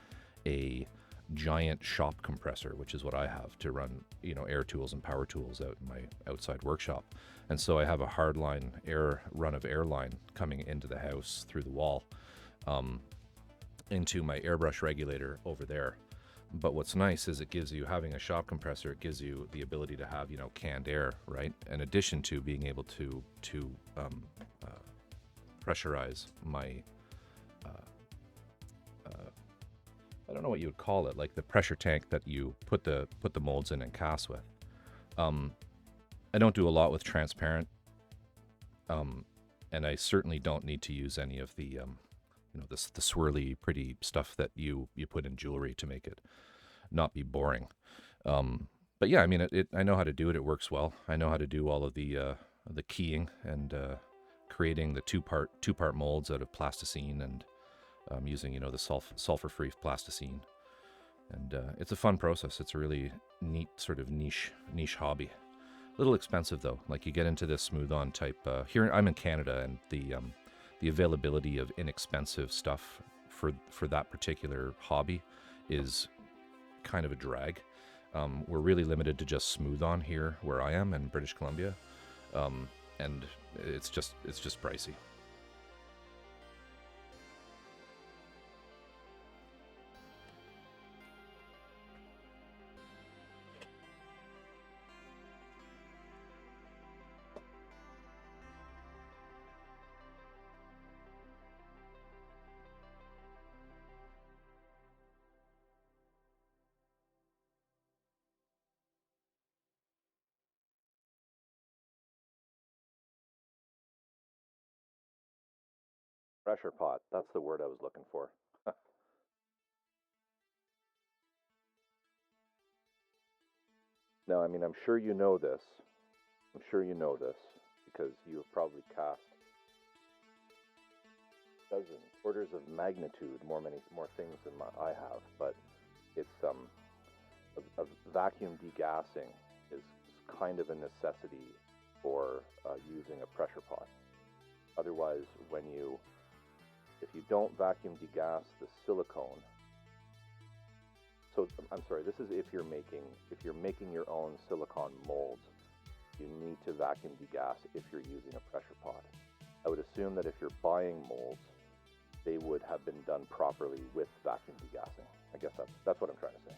a giant shop compressor, which is what I have to run, air tools and power tools out in my outside workshop. And so I have a hardline run of air line coming into the house through the wall, into my airbrush regulator over there. But what's nice is it gives you, having a shop compressor, it gives you the ability to have, canned air, right? In addition to being able to pressurize my, I don't know what you would call it, like the pressure tank that you put the molds in and cast with. I don't do a lot with transparent, and I certainly don't need to use any of the, the swirly, pretty stuff that you put in jewelry to make it not be boring. But yeah, I mean, I know how to do it. It works well. I know how to do all of the keying and creating the two-part molds out of plasticine and using, the sulfur-free plasticine. And it's a fun process. It's a really neat sort of niche hobby. A little expensive though. Like you get into this smooth-on type. Here I'm in Canada, and the availability of inexpensive stuff for that particular hobby is kind of a drag. We're really limited to just smooth-on here where I am in British Columbia, and it's just pricey. Pressure pot, that's the word I was looking for. Now, I mean, I'm sure you know this. I'm sure you know this because you have probably cast dozens, orders of magnitude more things than I have. But it's a vacuum degassing is kind of a necessity for using a pressure pot. Otherwise, if you don't vacuum degas the silicone, so I'm sorry, this is if you're making your own silicone molds, you need to vacuum degas if you're using a pressure pot. I would assume that if you're buying molds, they would have been done properly with vacuum degassing. I guess that's what I'm trying to say.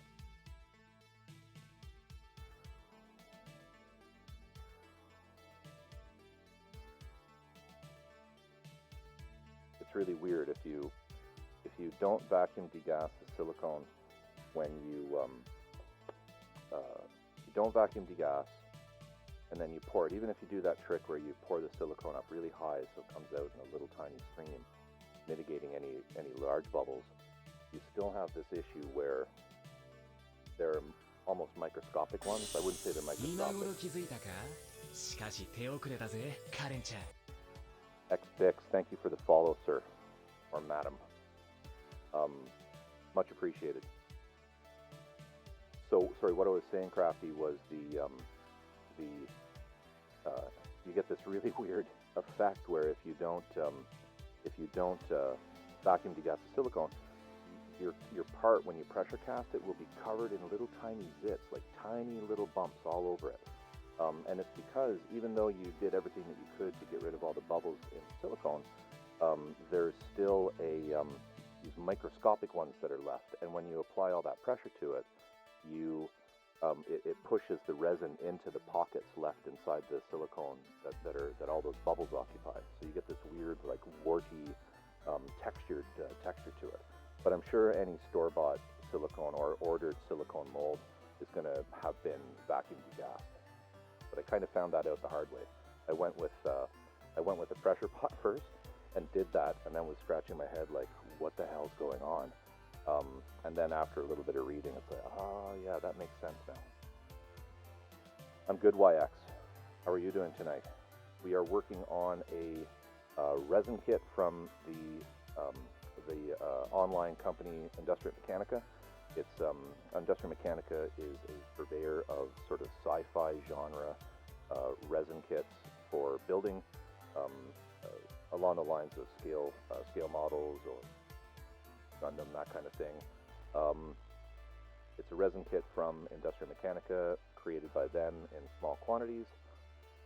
It's really weird if you don't vacuum degas the silicone when you don't vacuum degas and then you pour it. Even if you do that trick where you pour the silicone up really high so it comes out in a little tiny stream, mitigating any large bubbles, you still have this issue where they're almost microscopic ones. I wouldn't say they're microscopic. XBix, thank you for the follow, sir, or madam. Much appreciated. So, sorry, what I was saying, Crafty, was you get this really weird effect where if you don't vacuum degas the silicone, your part, when you pressure cast it, will be covered in little tiny zits, like tiny little bumps all over it. And it's because even though you did everything that you could to get rid of all the bubbles in silicone, there's still these microscopic ones that are left. And when you apply all that pressure to it, it pushes the resin into the pockets left inside the silicone that all those bubbles occupy. So you get this weird, like warty, texture to it. But I'm sure any store-bought silicone or ordered silicone mold is going to have been vacuum degassed. But I kind of found that out the hard way. I went with the pressure pot first and did that, and then was scratching my head like, what the hell's going on? And then after a little bit of reading, it's like, oh yeah, that makes sense now. I'm good, YX. How are you doing tonight? We are working on a resin kit from the online company Industria Mechanika. It's Industria Mechanika is a purveyor of sort of sci-fi genre resin kits for building, along the lines of scale models or Gundam, that kind of thing. It's a resin kit from Industria Mechanika, created by them in small quantities,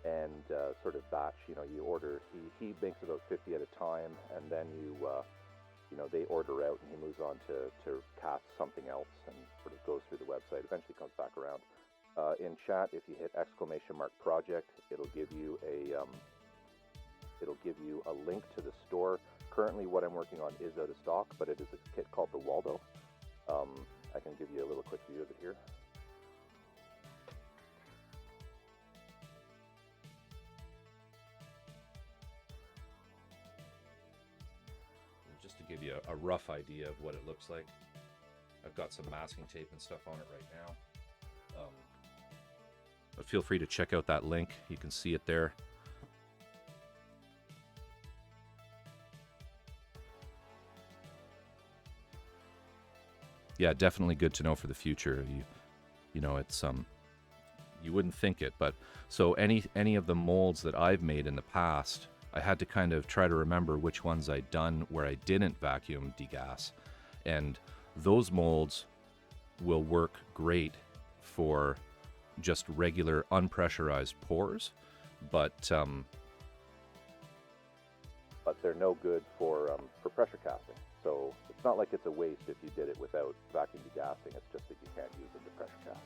and sort of batch. You order. He makes about 50 at a time, and then they order out, and he moves on to cast something else, and sort of goes through the website. Eventually comes back around. In chat, if you hit !project, it'll give you a link to the store. Currently, what I'm working on is out of stock, but it is a kit called the Waldo. I can give you a little quick view of it here. Just to give you a rough idea of what it looks like, I've got some masking tape and stuff on it right now. But feel free to check out that link. You can see it there. Yeah, definitely good to know for the future. You know, it's you wouldn't think it, but so any of the molds that I've made in the past, I had to kind of try to remember which ones I'd done where I didn't vacuum degas, and those molds will work great for just regular unpressurized pours, but they're no good for pressure casting. So it's not like it's a waste if you did it without vacuum degassing. It's just that you can't use them to pressure cast.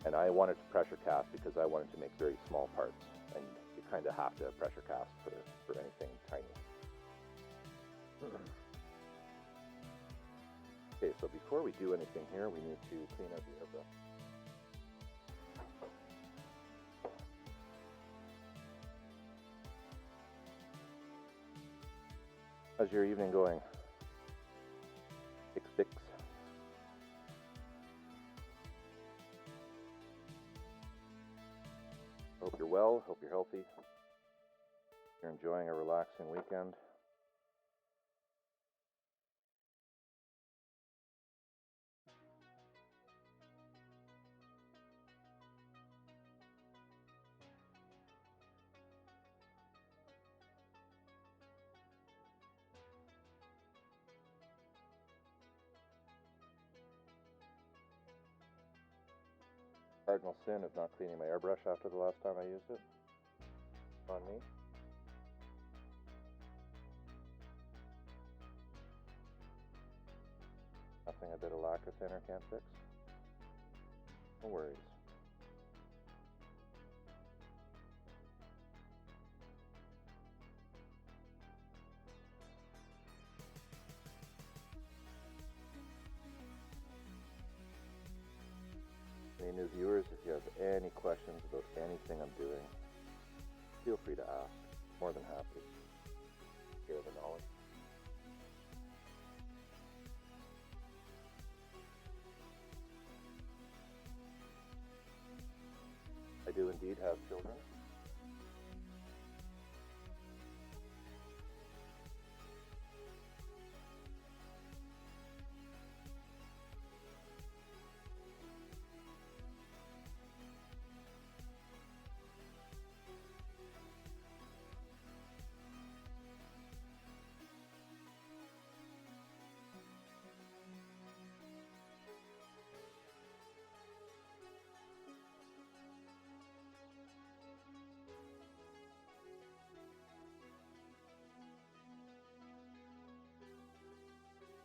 And I wanted to pressure cast because I wanted to make very small parts, and you kind of have to pressure cast for anything tiny. Okay, so before we do anything here, we need to clean out the airbrush. How's your evening going? Fix. Hope you're well, hope you're healthy. You're enjoying a relaxing weekend. Cardinal sin of not cleaning my airbrush after the last time I used it. On me. Nothing a bit of lacquer thinner can't fix. No worries. Any new viewers, if you have any questions about anything I'm doing, feel free to ask. More than happy to share the knowledge. I do indeed have children.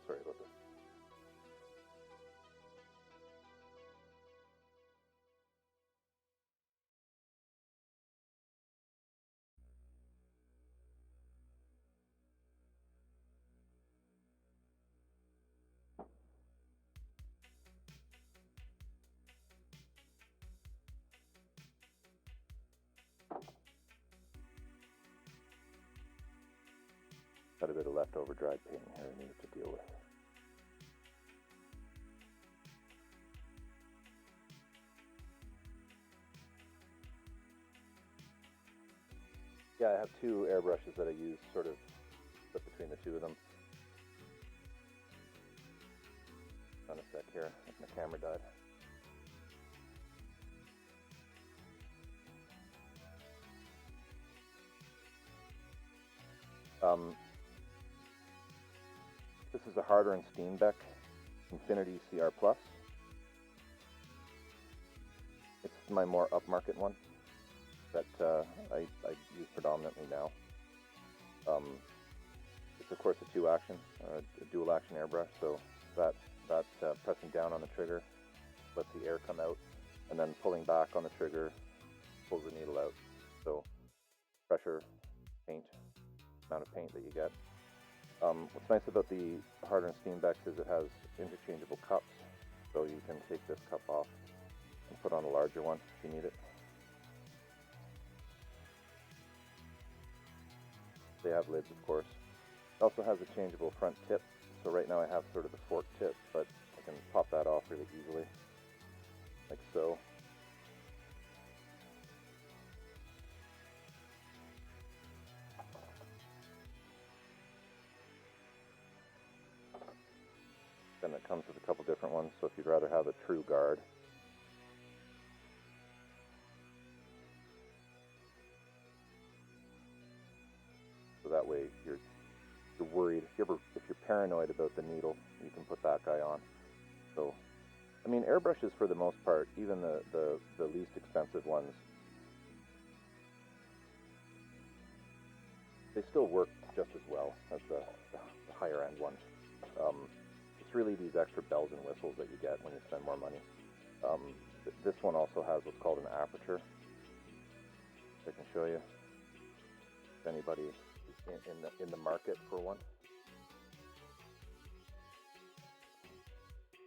Sorry about that. Got a bit of leftover dried paint here I needed to deal with. Yeah, I have two airbrushes that I use sort of split between the two of them. On a sec here, my camera died. This is a Harder and Steenbeck Infinity CR Plus. It's my more upmarket one that I use predominantly now. It's of course a a dual action airbrush, so that pressing down on the trigger lets the air come out, and then pulling back on the trigger pulls the needle out. So pressure, paint, amount of paint that you get. What's nice about the Harder and Steenbecks is it has interchangeable cups, so you can take this cup off and put on a larger one if you need it. They have lids, of course. It also has a changeable front tip, so right now I have sort of the fork tip, but I can pop that off really easily, like so. Then it comes with a couple different ones, so if you'd rather have a true guard. So that way you're worried, if you're paranoid about the needle, you can put that guy on. So, I mean, airbrushes for the most part, even the least expensive ones, they still work just as well as the higher end ones. It's really these extra bells and whistles that you get when you spend more money. This one also has what's called an aperture. I can show you if anybody is in the market for one.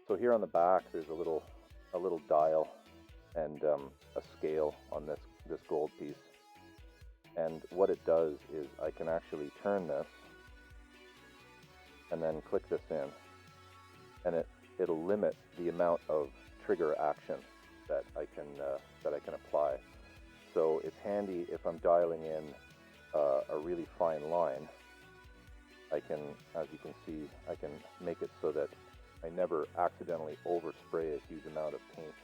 So here on the back, there's a little dial and a scale on this gold piece. And what it does is I can actually turn this and then click this in, and it'll limit the amount of trigger action that I can apply. So it's handy if I'm dialing in a really fine line. I can, as you can see, I can make it so that I never accidentally overspray a huge amount of paint.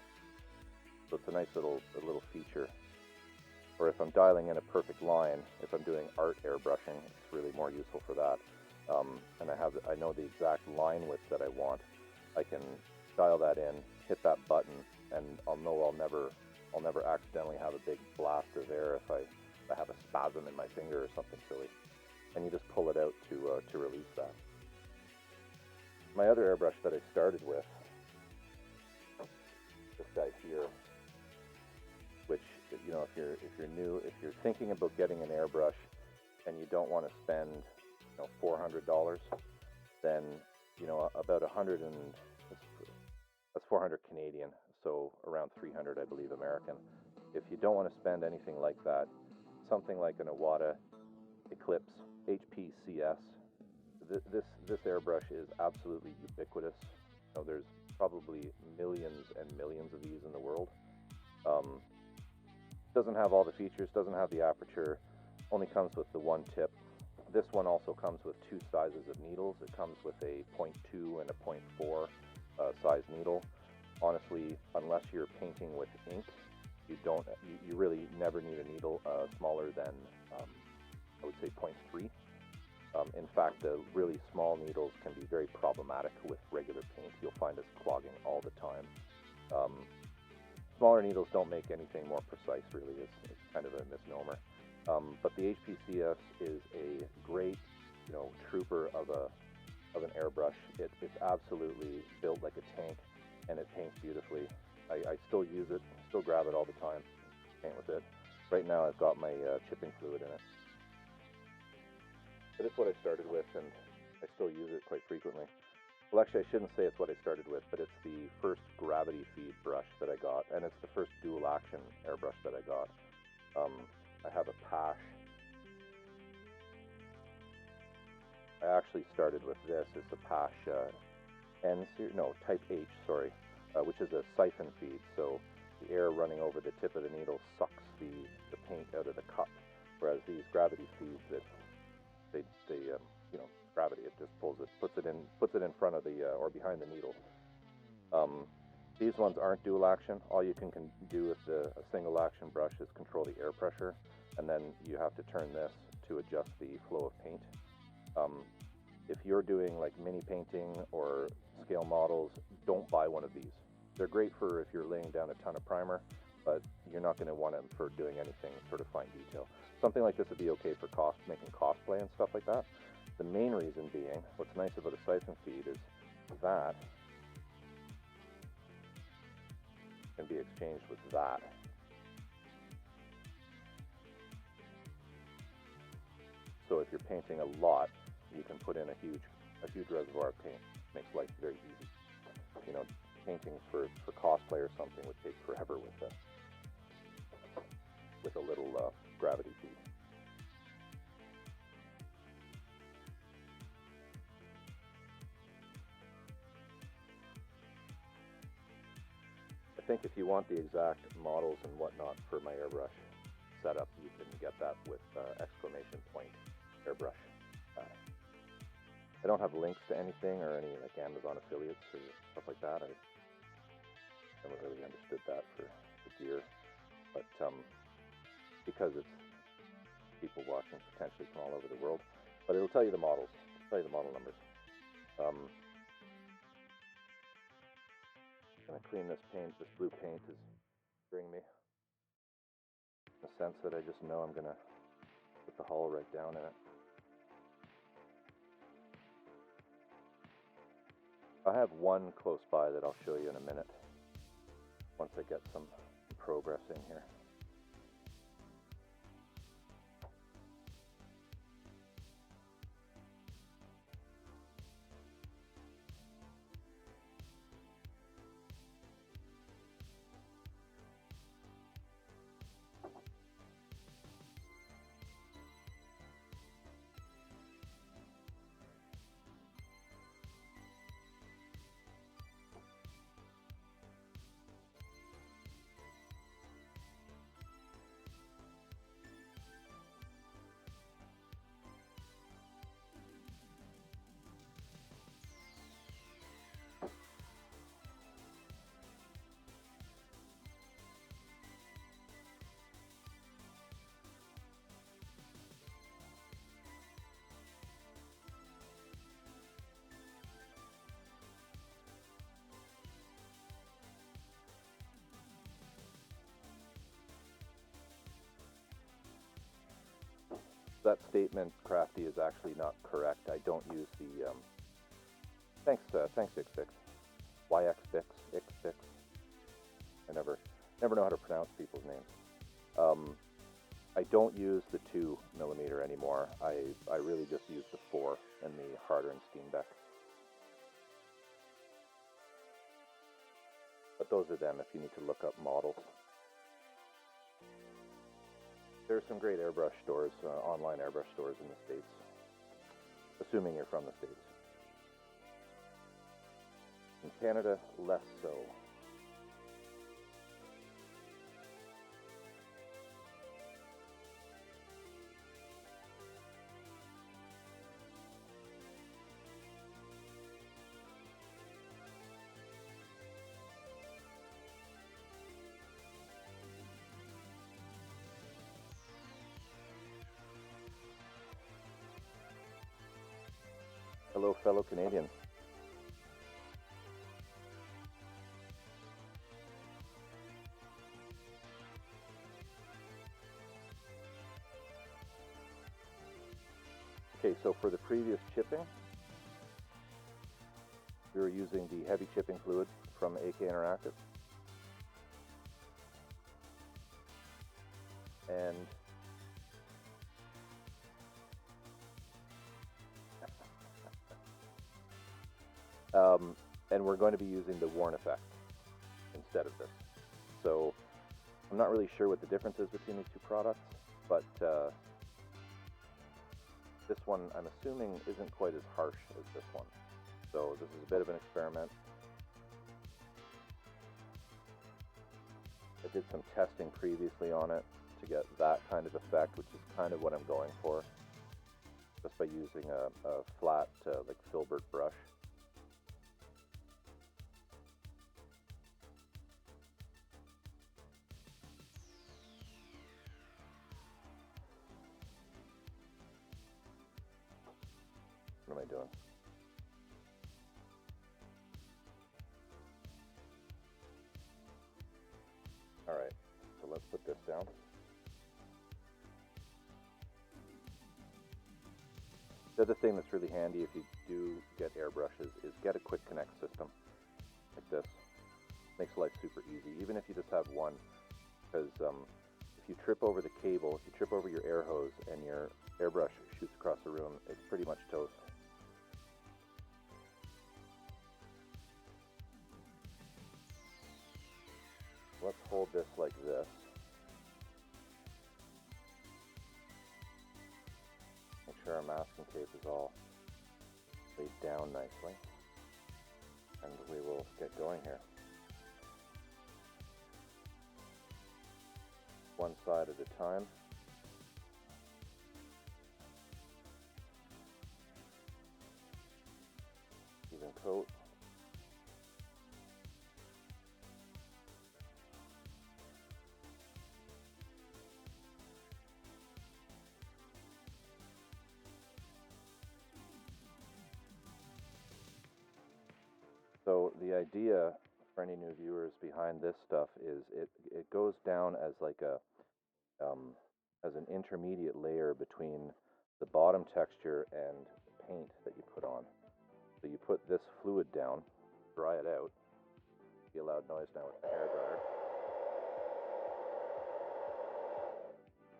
So it's a nice little feature. Or if I'm dialing in a perfect line, if I'm doing art airbrushing, it's really more useful for that. And I know the exact line width that I want. I can dial that in, hit that button, and I'll know I'll never accidentally have a big blast of air if I have a spasm in my finger or something silly. And you just pull it out to release that. My other airbrush that I started with, this guy here, which, you know, if you're new, if you're thinking about getting an airbrush and you don't want to spend, you know, $400, then, you know, about that's 400 Canadian, so around 300, I believe, American. If you don't want to spend anything like that, something like an Iwata Eclipse HPCS, this airbrush is absolutely ubiquitous. You know, there's probably millions and millions of these in the world. Doesn't have all the features, doesn't have the aperture, only comes with the one tip. This one also comes with two sizes of needles. It comes with a 0.2 and a 0.4 size needle. Honestly, unless you're painting with ink, you really never need a needle smaller than, I would say, 0.3. In fact, the really small needles can be very problematic with regular paint. You'll find us clogging all the time. Smaller needles don't make anything more precise, really. It's kind of a misnomer. But the HPCS is a great, you know, trooper of an airbrush. It's absolutely built like a tank, and it paints beautifully. I still use it, still grab it all the time, paint with it. Right now I've got my chipping fluid in it. But it's what I started with, and I still use it quite frequently. Well, actually, I shouldn't say it's what I started with, but it's the first gravity feed brush that I got, and it's the first dual action airbrush that I got. I have a Pash. I actually started with this. It's a Pash Type H, sorry, which is a siphon feed. So the air running over the tip of the needle sucks the paint out of the cup. Whereas these gravity seeds, they gravity, it just puts it in front of the or behind the needle. These ones aren't dual action. All you can do with a single action brush is control the air pressure, and then you have to turn this to adjust the flow of paint. If you're doing like mini painting or scale models, don't buy one of these. They're great for if you're laying down a ton of primer, but you're not going to want them for doing anything sort of fine detail. Something like this would be okay for making cosplay and stuff like that. The main reason being, what's nice about a siphon feed is that can be exchanged with that. So if you're painting a lot, you can put in a huge reservoir of paint. Makes life very easy. You know, painting for cosplay or something would take forever with a little gravity feed. I think if you want the exact models and whatnot for my airbrush setup, you can get that with exclamation point airbrush. I don't have links to anything or any like Amazon affiliates or stuff like that. I never really understood that for the gear, but because it's people watching potentially from all over the world, but it'll tell you the models, tell you the model numbers. I'm gonna clean this paint. This blue paint is bringing me a sense that I just know I'm gonna put the hull right down in it. I have one close by that I'll show you in a minute once I get some progress in here. That statement, Crafty, is actually not correct. I don't use the thanks Ixfix, YXFix, Ixfix. I never know how to pronounce people's names. I don't use the 2mm anymore. I really just use the 4 and the harder and Steenbeck. But those are them if you need to look up models. There's some great airbrush stores, online airbrush stores in the States, assuming you're from the States. In Canada, less so. Hello, fellow Canadian. Okay, so for the previous chipping, we were using the heavy chipping fluid from AK Interactive. And we're going to be using the worn effect instead of this. So I'm not really sure what the difference is between these two products, but this one I'm assuming isn't quite as harsh as this one. So this is a bit of an experiment. I did some testing previously on it to get that kind of effect, which is kind of what I'm going for, just by using a flat, like filbert brush. What am I doing? All right, so let's put this down. The other thing that's really handy if you do get airbrushes is get a quick connect system like this. Makes life super easy, even if you just have one, because if you trip over the cable, if you trip over your air hose and your airbrush shoots across the room, it's pretty much toast. Let's hold this like this. Make sure our masking tape is all laid down nicely. And we will get going here. One side at a time. Even coat. So the idea for any new viewers behind this stuff is it goes down as like as an intermediate layer between the bottom texture and the paint that you put on. So you put this fluid down, dry it out. Be a loud noise now with the hairdryer.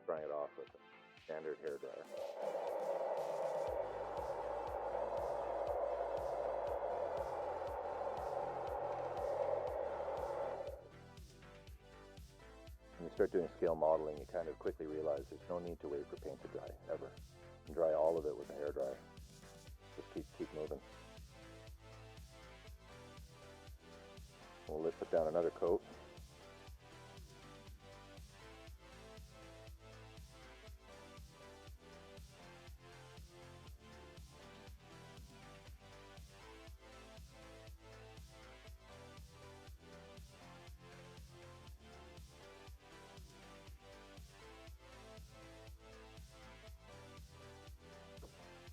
Drying it off with a standard hairdryer. When you start doing scale modeling, you kind of quickly realize there's no need to wait for paint to dry, ever. You can dry all of it with a hairdryer. Just keep moving. We'll put down another coat.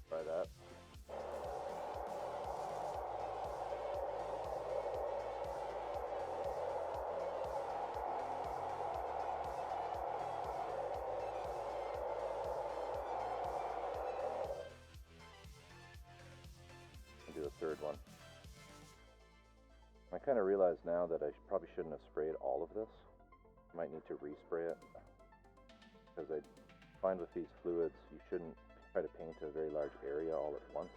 Try that. Do a third one. I kind of realize now that I probably shouldn't have sprayed all of this. I might need to respray it, because I find with these fluids you shouldn't try to paint a very large area all at once.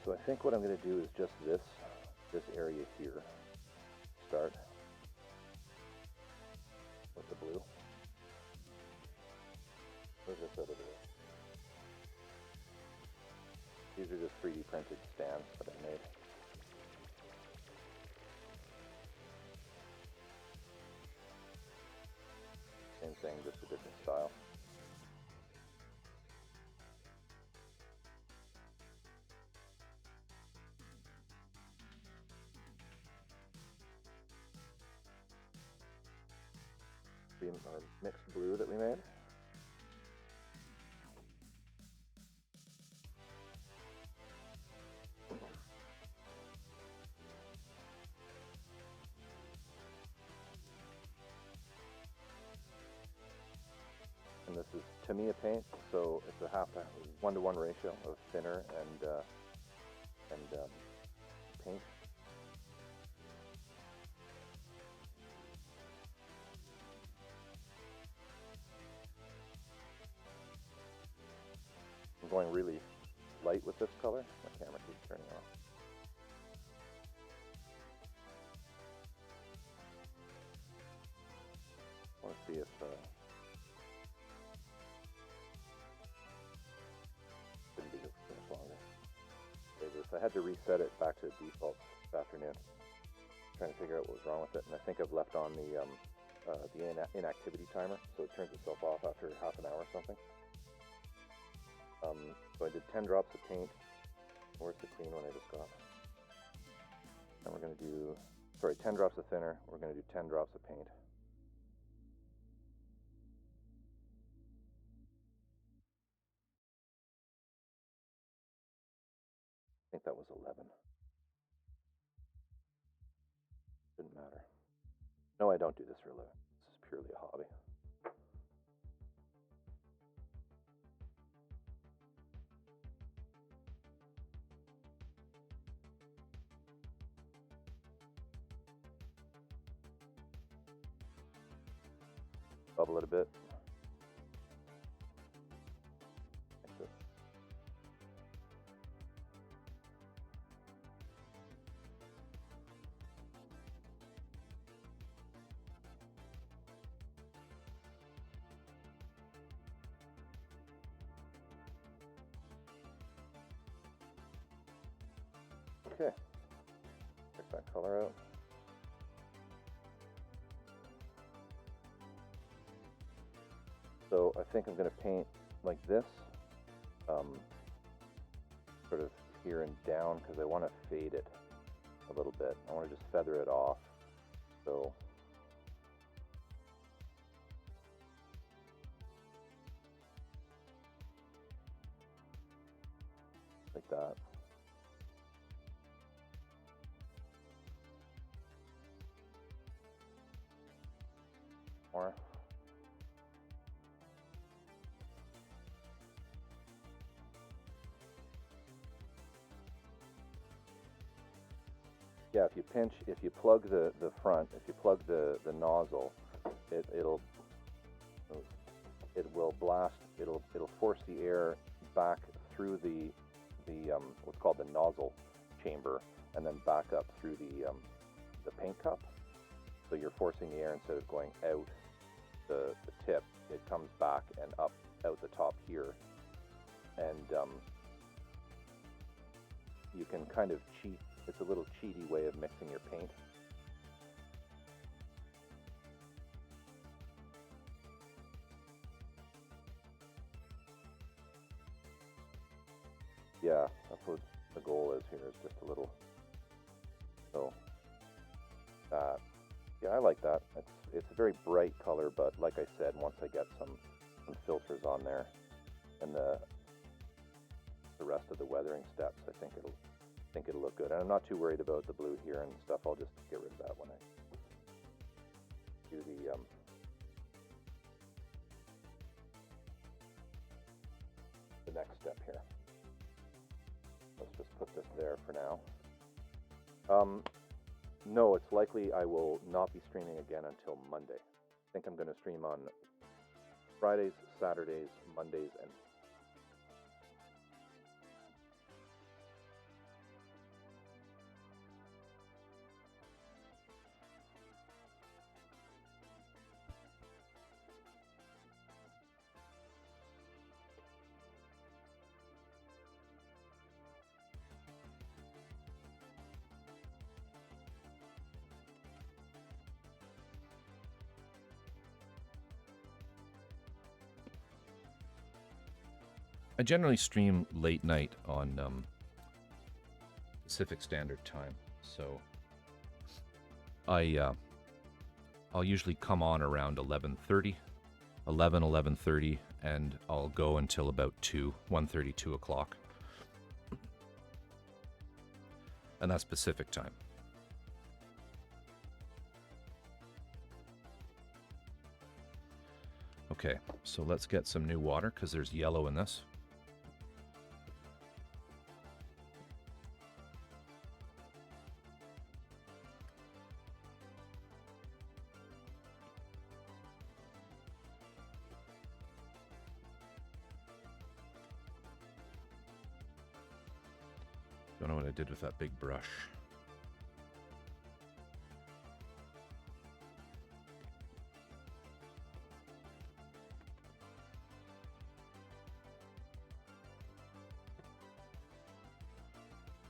So I think what I'm going to do is just this area here. Start with the blue. Move this out of the way. These are just 3D printed stands that I made. Same thing, just a different style. Our mixed blue that we made. And this is, to Tamiya paint, so it's a 1-to-1 ratio of thinner and paint. I'm going really light with this color. My camera keeps turning off. I want to see if didn't be this longer. I had to reset it back to default this afternoon. Trying to figure out what was wrong with it, and I think I've left on the inactivity timer, so it turns itself off after half an hour or something. So I did 10 drops of paint. Where's the clean one I just got? And we're going to do, 10 drops of thinner. We're going to do 10 drops of paint. I think that was 11. Didn't matter. No, I don't do this for a living. This is purely a hobby. Bubble it a bit. Like this. Okay. Check that color out. So I think I'm going to paint like this, sort of here and down, because I want to fade it a little bit. I want to just feather it off. So like that. More. Yeah, if you pinch, if you plug the front, if you plug the nozzle, it will blast. It'll force the air back through the what's called the nozzle chamber, and then back up through the paint cup. So you're forcing the air instead of going out the tip. It comes back and up out the top here, and you can kind of cheat. It's a little cheaty way of mixing your paint. Yeah, that's what the goal is here, is just a little. So that, yeah, I like that. It's a very bright color, but like I said, once I get some filters on there and the rest of the weathering steps, I think it'll look good. And I'm not too worried about the blue here and stuff. I'll just get rid of that when I do the next step here. Let's just put this there for now. No, it's likely I will not be streaming again until Monday. I think I'm going to stream on Fridays, Saturdays, Mondays, and I generally stream late night on Pacific Standard Time, so I'll usually come on around 11:30, and I'll go until about 1:30, 2 o'clock, and that's Pacific Time. Okay, so let's get some new water because there's yellow in this. Don't know what I did with that big brush.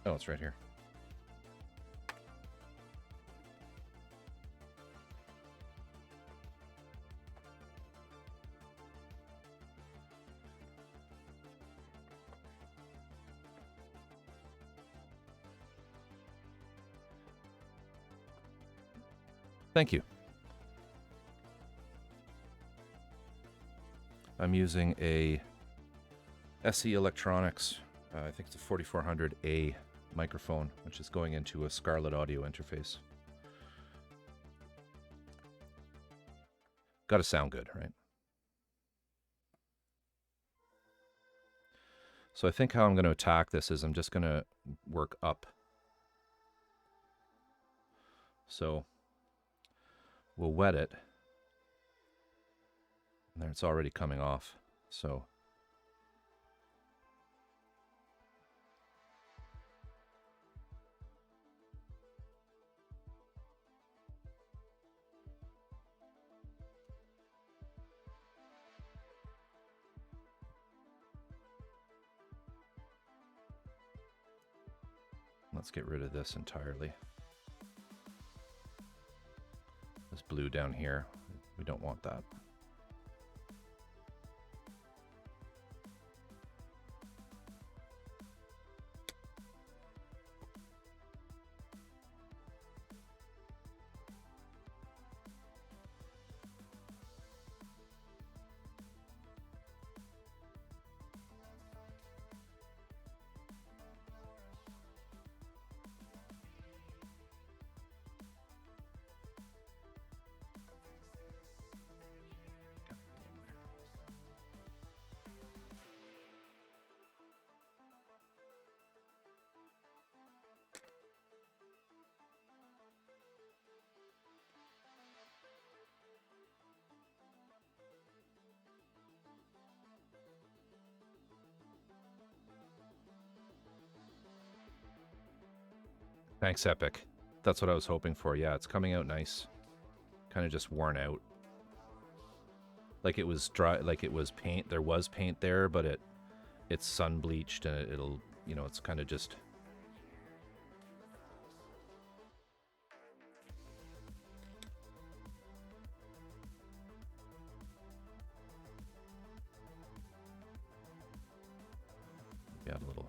Oh, it's right here. Thank you. I'm using a SE Electronics, I think it's a 4400A microphone, which is going into a Scarlett audio interface. Got to sound good, right? So I think how I'm going to attack this is I'm just going to work up. So we'll wet it. And there, it's already coming off. So let's get rid of this entirely. This blue down here, we don't want that. Thanks, Epic. That's what I was hoping for. Yeah, it's coming out nice. Kind of just worn out. Like it was dry, like it was paint. There was paint there, but it's sun bleached and it'll, you know, it's kind of just... Add a little...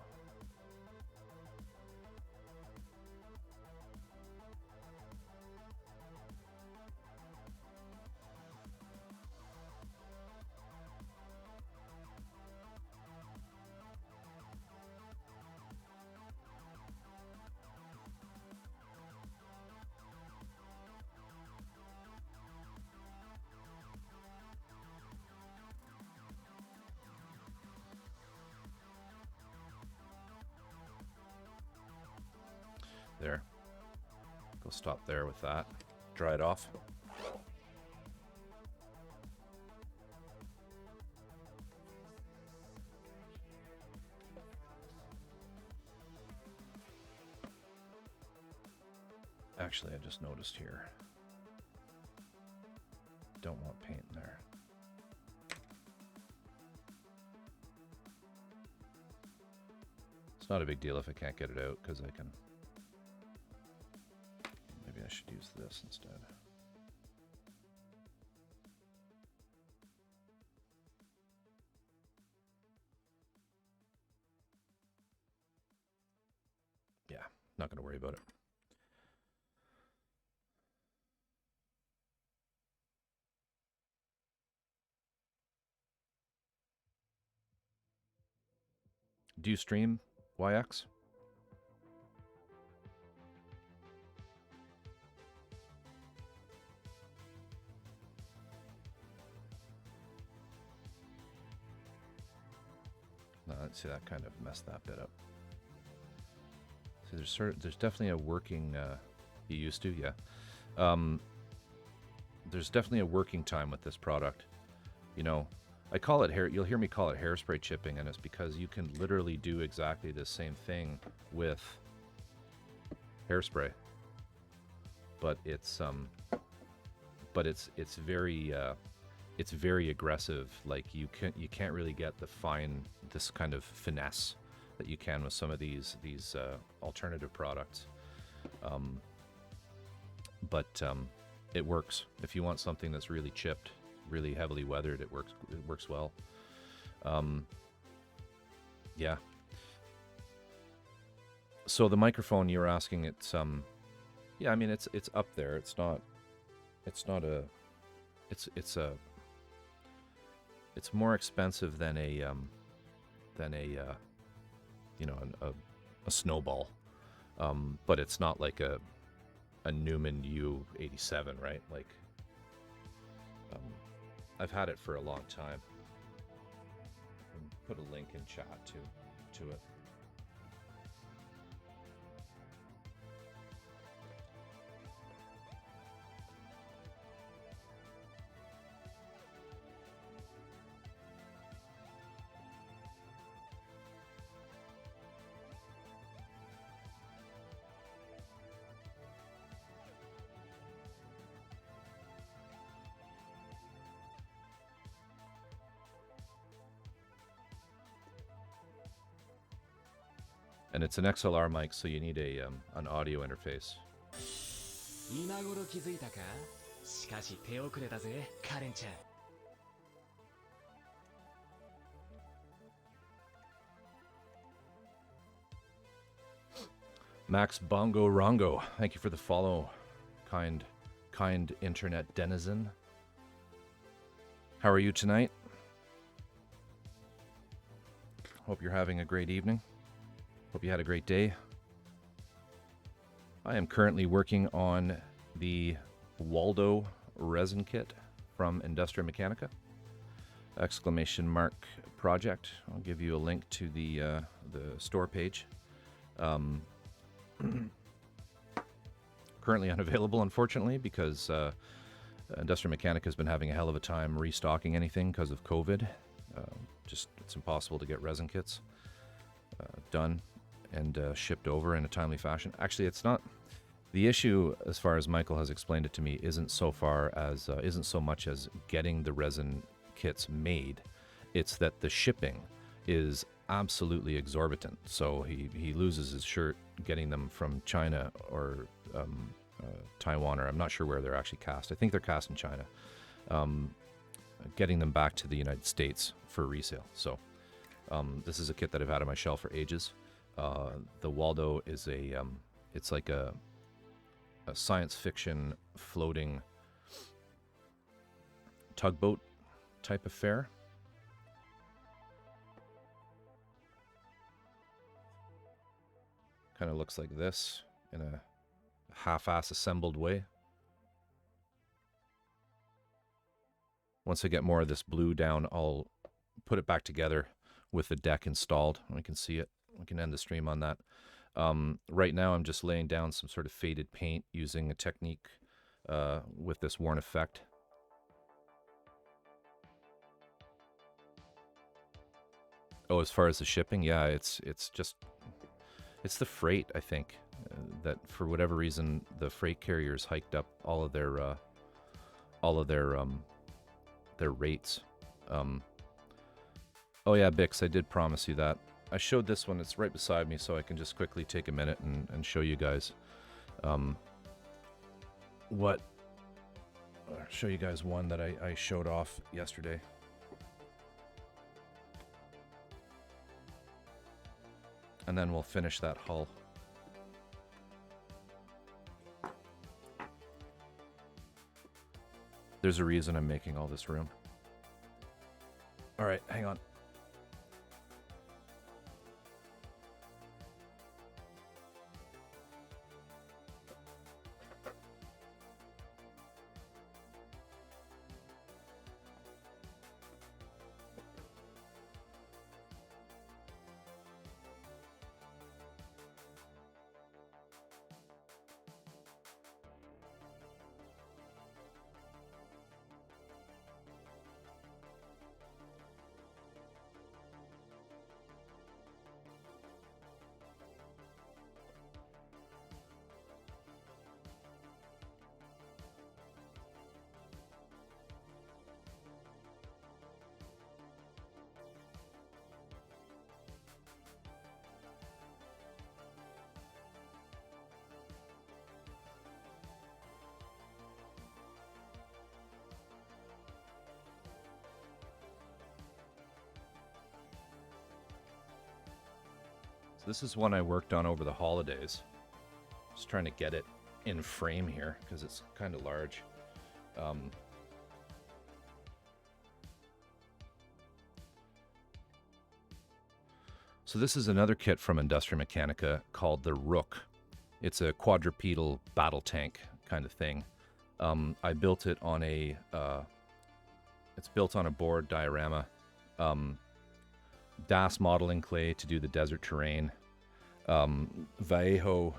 There. Go stop there with that. Dry it off. Actually, I just noticed here. Don't want paint in there. It's not a big deal if I can't get it out, because I can... Maybe I should use this instead. Yeah, not going to worry about it. Do you stream YX? let's see, that kind of messed that bit up. So there's definitely a working, you used to, yeah. There's definitely a working time with this product. You know, I call it you'll hear me call it hairspray chipping, and it's because you can literally do exactly the same thing with hairspray. But it's very aggressive. Like you can't really get this kind of finesse that you can with some of these alternative products. But it works. If you want something that's really chipped, really heavily weathered, it works well. Yeah. So the microphone you were asking, it's yeah, I mean it's up there. It's more expensive than a you know, a snowball. But it's not like a Newman U87, right? Like, I've had it for a long time. Put a link in chat to it. And it's an XLR mic, so you need an audio interface. 今頃気づいたか? しかし手遅れだぜ、カレンちゃん。 Max Bongo Rongo, thank you for the follow, kind internet denizen. How are you tonight? Hope you're having a great evening. Hope you had a great day. I am currently working on the Waldo resin kit from Industria Mechanika. Exclamation mark project. I'll give you a link to the store page. Currently unavailable, unfortunately, because Industria Mechanika has been having a hell of a time restocking anything because of COVID. Just it's impossible to get resin kits done and shipped over in a timely fashion. Actually, it's not the issue, as far as Michael has explained it to me, isn't so much as getting the resin kits made. It's that the shipping is absolutely exorbitant. So he loses his shirt getting them from China or Taiwan, or I'm not sure where they're actually cast. I think they're cast in China. Getting them back to the United States for resale. So this is a kit that I've had on my shelf for ages. The Waldo is it's like a science fiction floating tugboat type affair. Kind of looks like this in a half-ass assembled way. Once I get more of this blue down, I'll put it back together with the deck installed. We can see it. We can end the stream on that. Right now, I'm just laying down some sort of faded paint using a technique with this worn effect. Oh, as far as the shipping, yeah, it's the freight, I think, that for whatever reason the freight carriers hiked up all of their rates. Oh yeah, Bix, I did promise you that. I showed this one, it's right beside me, so I can just quickly take a minute and show you guys show you guys one that I showed off yesterday. And then we'll finish that hull. There's a reason I'm making all this room. All right, hang on. this is one I worked on over the holidays. Just trying to get it in frame here because it's kind of large. So this is another kit from Industria Mechanika called the Rook. It's a quadrupedal battle tank kind of thing. I built it on a, it's built on a board diorama. DAS modeling clay to do the desert terrain. Vallejo,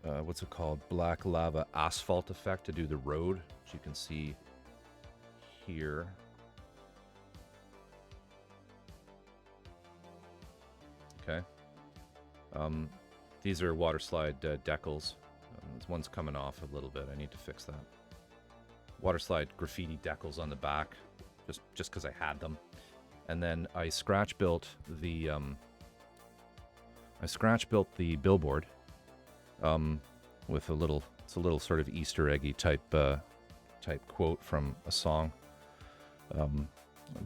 what's it called? Black lava asphalt effect to do the road, which you can see here. Okay. These are water slide decals. This one's coming off a little bit. I need to fix that. Water slide graffiti decals on the back, just because I had them. And then I scratch built the billboard with a little, it's a little sort of Easter eggy type quote from a song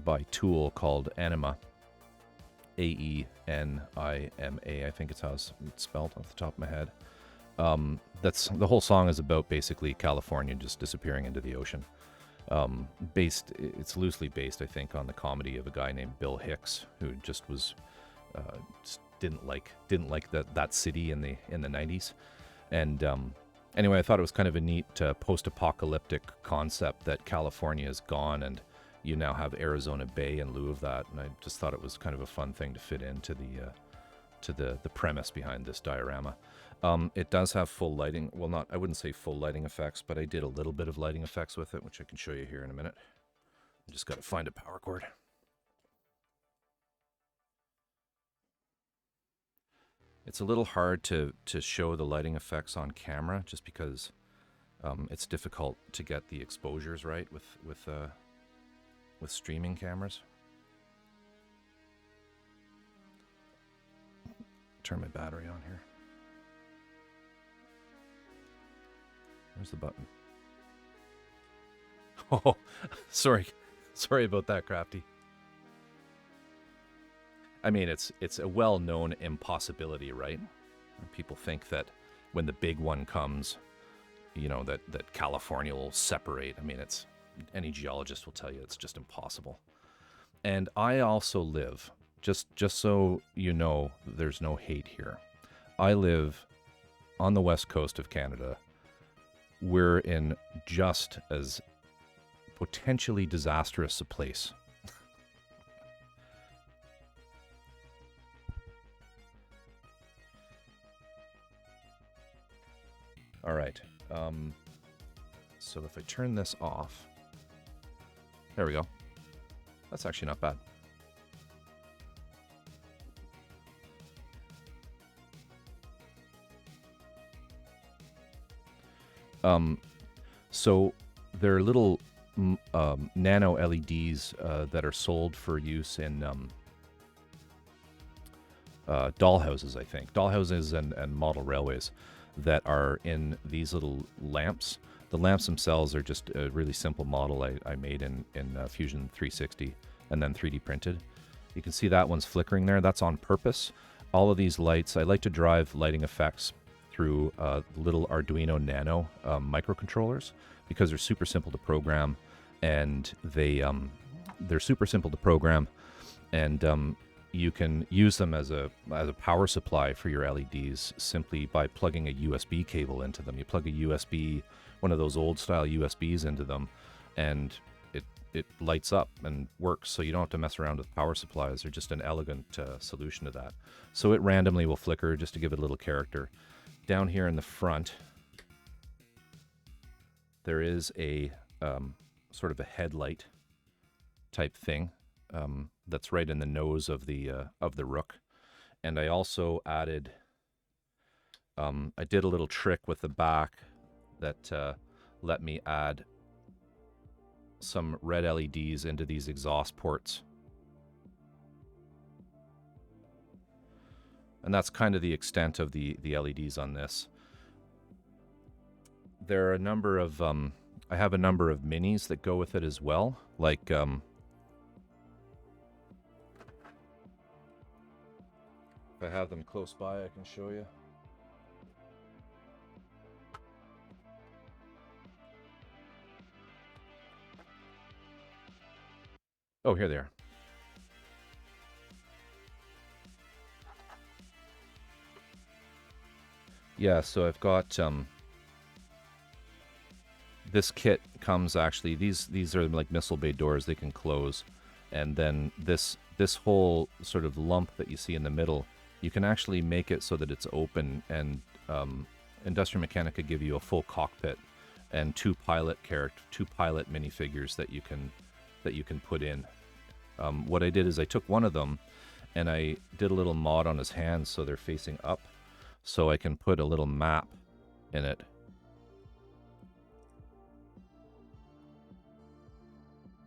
by Tool called Anima. A-E-N-I-M-A, I think it's how it's spelled off the top of my head. That's the whole song is about basically California just disappearing into the ocean. It's loosely based, I think, on the comedy of a guy named Bill Hicks, who just was just didn't like that city in the 90s. And anyway, I thought it was kind of a neat post-apocalyptic concept that California is gone and you now have Arizona Bay in lieu of that, and I just thought it was kind of a fun thing to fit into the premise behind this diorama. It does have full lighting. Well, I wouldn't say full lighting effects, but I did a little bit of lighting effects with it, which I can show you here in a minute. I just got to find a power cord. It's a little hard to show the lighting effects on camera, just because it's difficult to get the exposures right with streaming cameras. Turn my battery on here. Where's the button? Oh, sorry about that, Crafty. I mean, it's a well-known impossibility, right? People think that when the big one comes, you know, that California will separate. I mean, any geologist will tell you it's just impossible. And I also live, just so you know, there's no hate here. I live on the west coast of Canada. We're in just as potentially disastrous a place. All right. So if I turn this off, there we go. That's actually not bad. So there are little nano LEDs that are sold for use in dollhouses, I think. Dollhouses and model railways that are in these little lamps. The lamps themselves are just a really simple model I made in Fusion 360 and then 3D printed. You can see that one's flickering there. That's on purpose. All of these lights, I like to drive lighting effects through little Arduino Nano microcontrollers because they're super simple to program, and they're super simple to program, and you can use them as a power supply for your LEDs simply by plugging a USB cable into them. You plug a USB, one of those old style USBs into them, and it lights up and works, so you don't have to mess around with power supplies. They're just an elegant solution to that. So it randomly will flicker just to give it a little character. Down here in the front, there is a sort of a headlight type thing that's right in the nose of the Rook. And I also added, I did a little trick with the back that let me add some red LEDs into these exhaust ports. And that's kind of the extent of the LEDs on this. There are a number of, I have a number of minis that go with it as well. Like, If I have them close by, I can show you. Oh, here they are. Yeah, so I've got this kit comes actually, these are like missile bay doors, they can close, and then this whole sort of lump that you see in the middle, you can actually make it so that it's open, and Industria Mechanika give you a full cockpit and two pilot minifigures that you can put in. What I did is I took one of them and I did a little mod on his hands so they're facing up, so I can put a little map in it.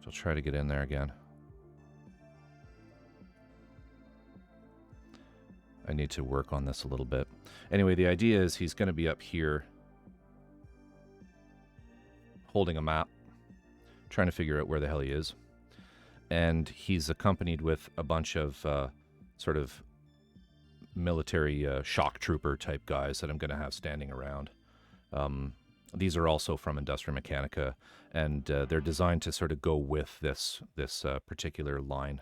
So I'll try to get in there again. I need to work on this a little bit. Anyway, the idea is he's going to be up here holding a map, trying to figure out where the hell he is. And he's accompanied with a bunch of sort of military shock trooper type guys that I'm going to have standing around. These are also from Industria Mechanika, and they're designed to sort of go with this particular line.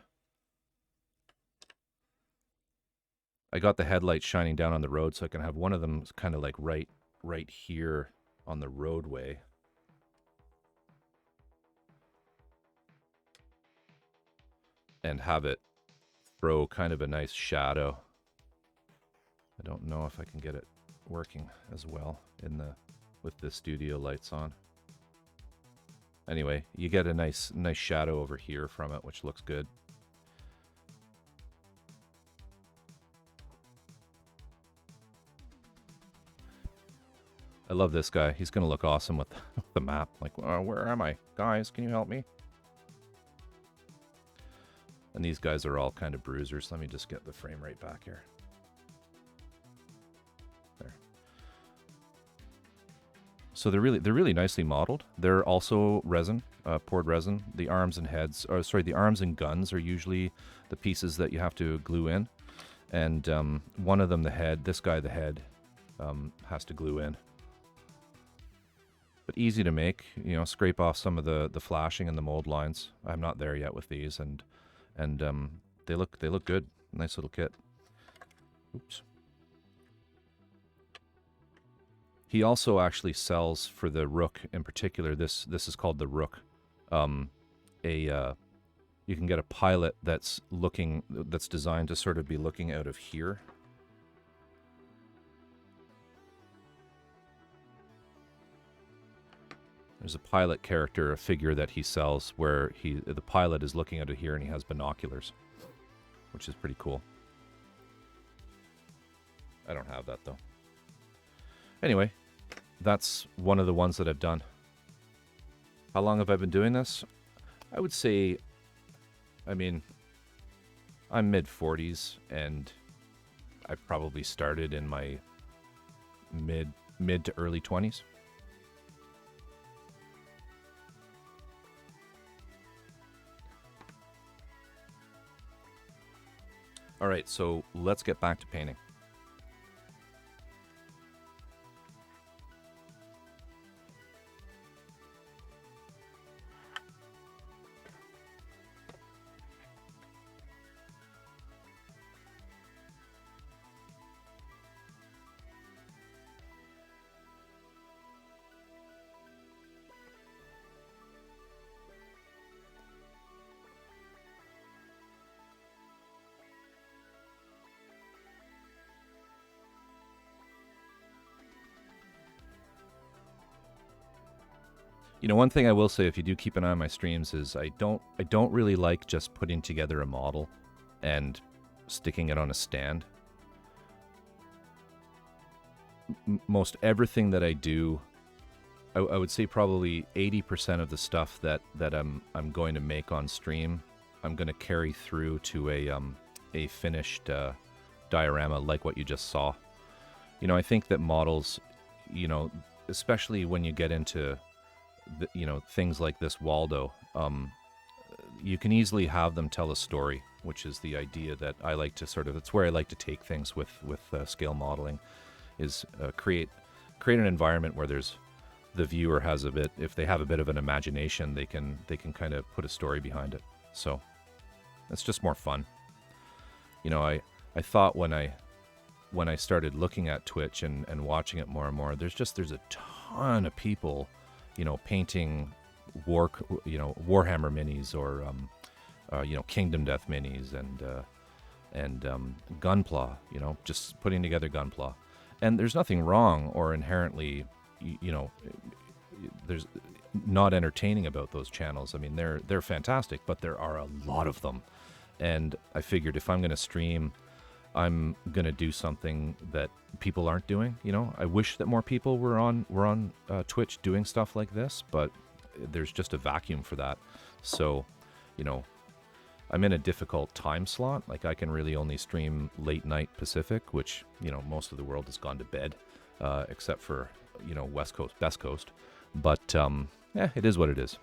I got the headlights shining down on the road, so I can have one of them kind of like right here on the roadway. And have it throw kind of a nice shadow. I don't know if I can get it working as well with the studio lights on. Anyway, you get a nice shadow over here from it, which looks good. I love this guy. He's going to look awesome with the map. Like, where am I? Guys, can you help me? And these guys are all kind of bruisers. Let me just get the frame rate back here. There. So they're really nicely modeled. They're also resin, poured resin. The arms and heads, or sorry, the arms and guns are usually the pieces that you have to glue in. And one of them, the head, this guy, the head, has to glue in. But easy to make, you know, scrape off some of the flashing and the mold lines. I'm not there yet with these, and they look good. Nice little kit. Oops. He also actually sells for the Rook in particular. This is called the Rook. You can get a pilot that's designed to sort of be looking out of here. There's a pilot character, a figure that he sells where the pilot is looking out of here and he has binoculars, which is pretty cool. I don't have that though. Anyway, that's one of the ones that I've done. How long have I been doing this? I would say, I mean, I'm mid-40s and I probably started in my mid to early 20s. All right, so let's get back to painting. You know, one thing I will say, if you do keep an eye on my streams, is I don't really like just putting together a model and sticking it on a stand. Most everything that I do, I would say probably 80% of the stuff that I'm going to make on stream, I'm going to carry through to a finished diorama like what you just saw. You know, I think that models, you know, especially when you get into things like this Waldo, you can easily have them tell a story, which is the idea that I like to it's where I like to take things with scale modeling, is create an environment where the viewer has if they have a bit of an imagination, they can kind of put a story behind it. So it's just more fun. I thought when I started looking at Twitch and watching it more and more, there's a ton of people, painting Warhammer minis or Kingdom Death minis and Gunpla, just putting together Gunpla. And there's nothing wrong or inherently, there's not entertaining about those channels. I mean, they're fantastic, but there are a lot of them. And I figured if I'm going to stream, I'm going to do something that people aren't doing. I wish that more people were on Twitch doing stuff like this, but there's just a vacuum for that. So, I'm in a difficult time slot. Like, I can really only stream late night Pacific, which, most of the world has gone to bed, except for, West Coast, Best Coast. But, it is what it is.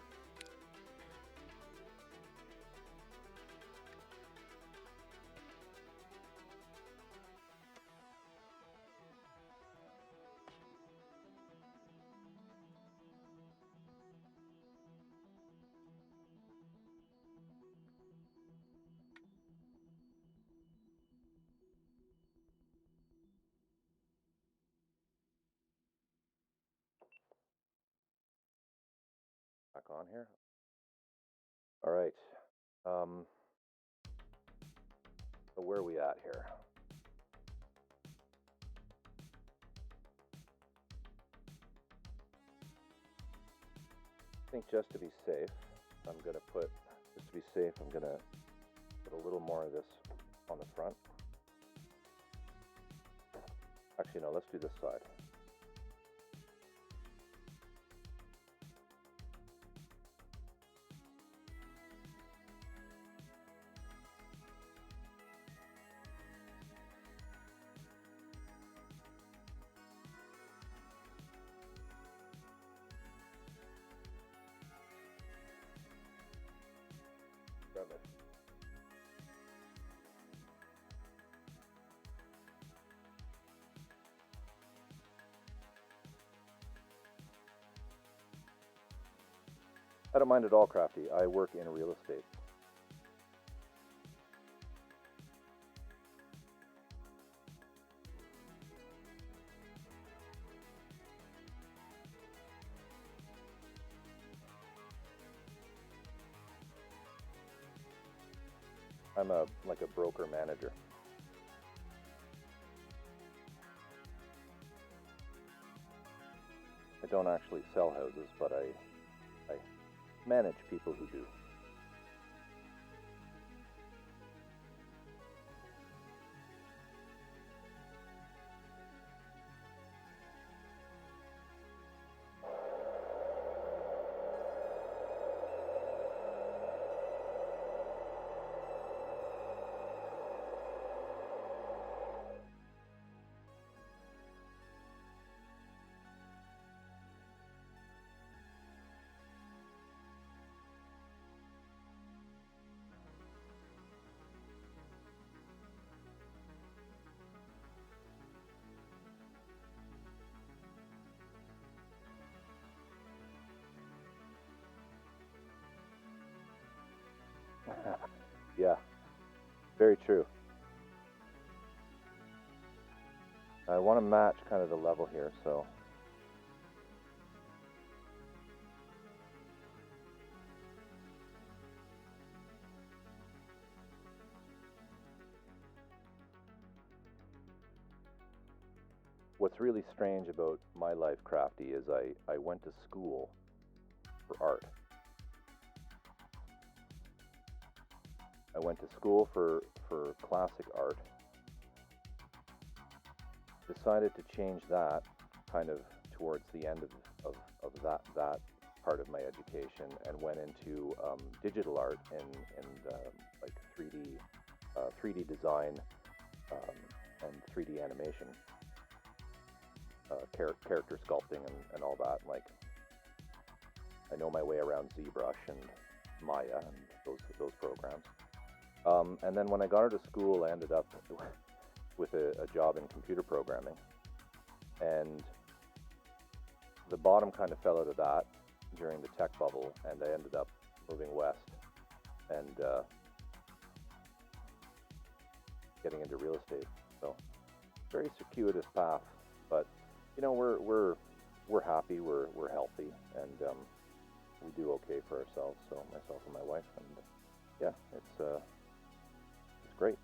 Back on here. All right. So where are we at here? I think just to be safe, I'm going to put a little more of this on the front. Actually, no, let's do this side. Grab it. I don't mind at all, Crafty. I work in real estate. I'm like a broker manager. I don't actually sell houses, but I manage people who do. Yeah, very true. I want to match kind of the level here, so what's really strange about my life, Crafty, is I went to school for art. I went to school for classic art. Decided to change that kind of towards the end of that part of my education, and went into digital art and like 3D design and 3D animation, character sculpting and all that. Like, I know my way around ZBrush and Maya and those programs. And then when I got out of school, I ended up with a job in computer programming, and the bottom kind of fell out of that during the tech bubble, and I ended up moving west and getting into real estate. So very circuitous path, but you know, we're happy, we're healthy, and we do okay for ourselves. So myself and my wife, and yeah, it's great,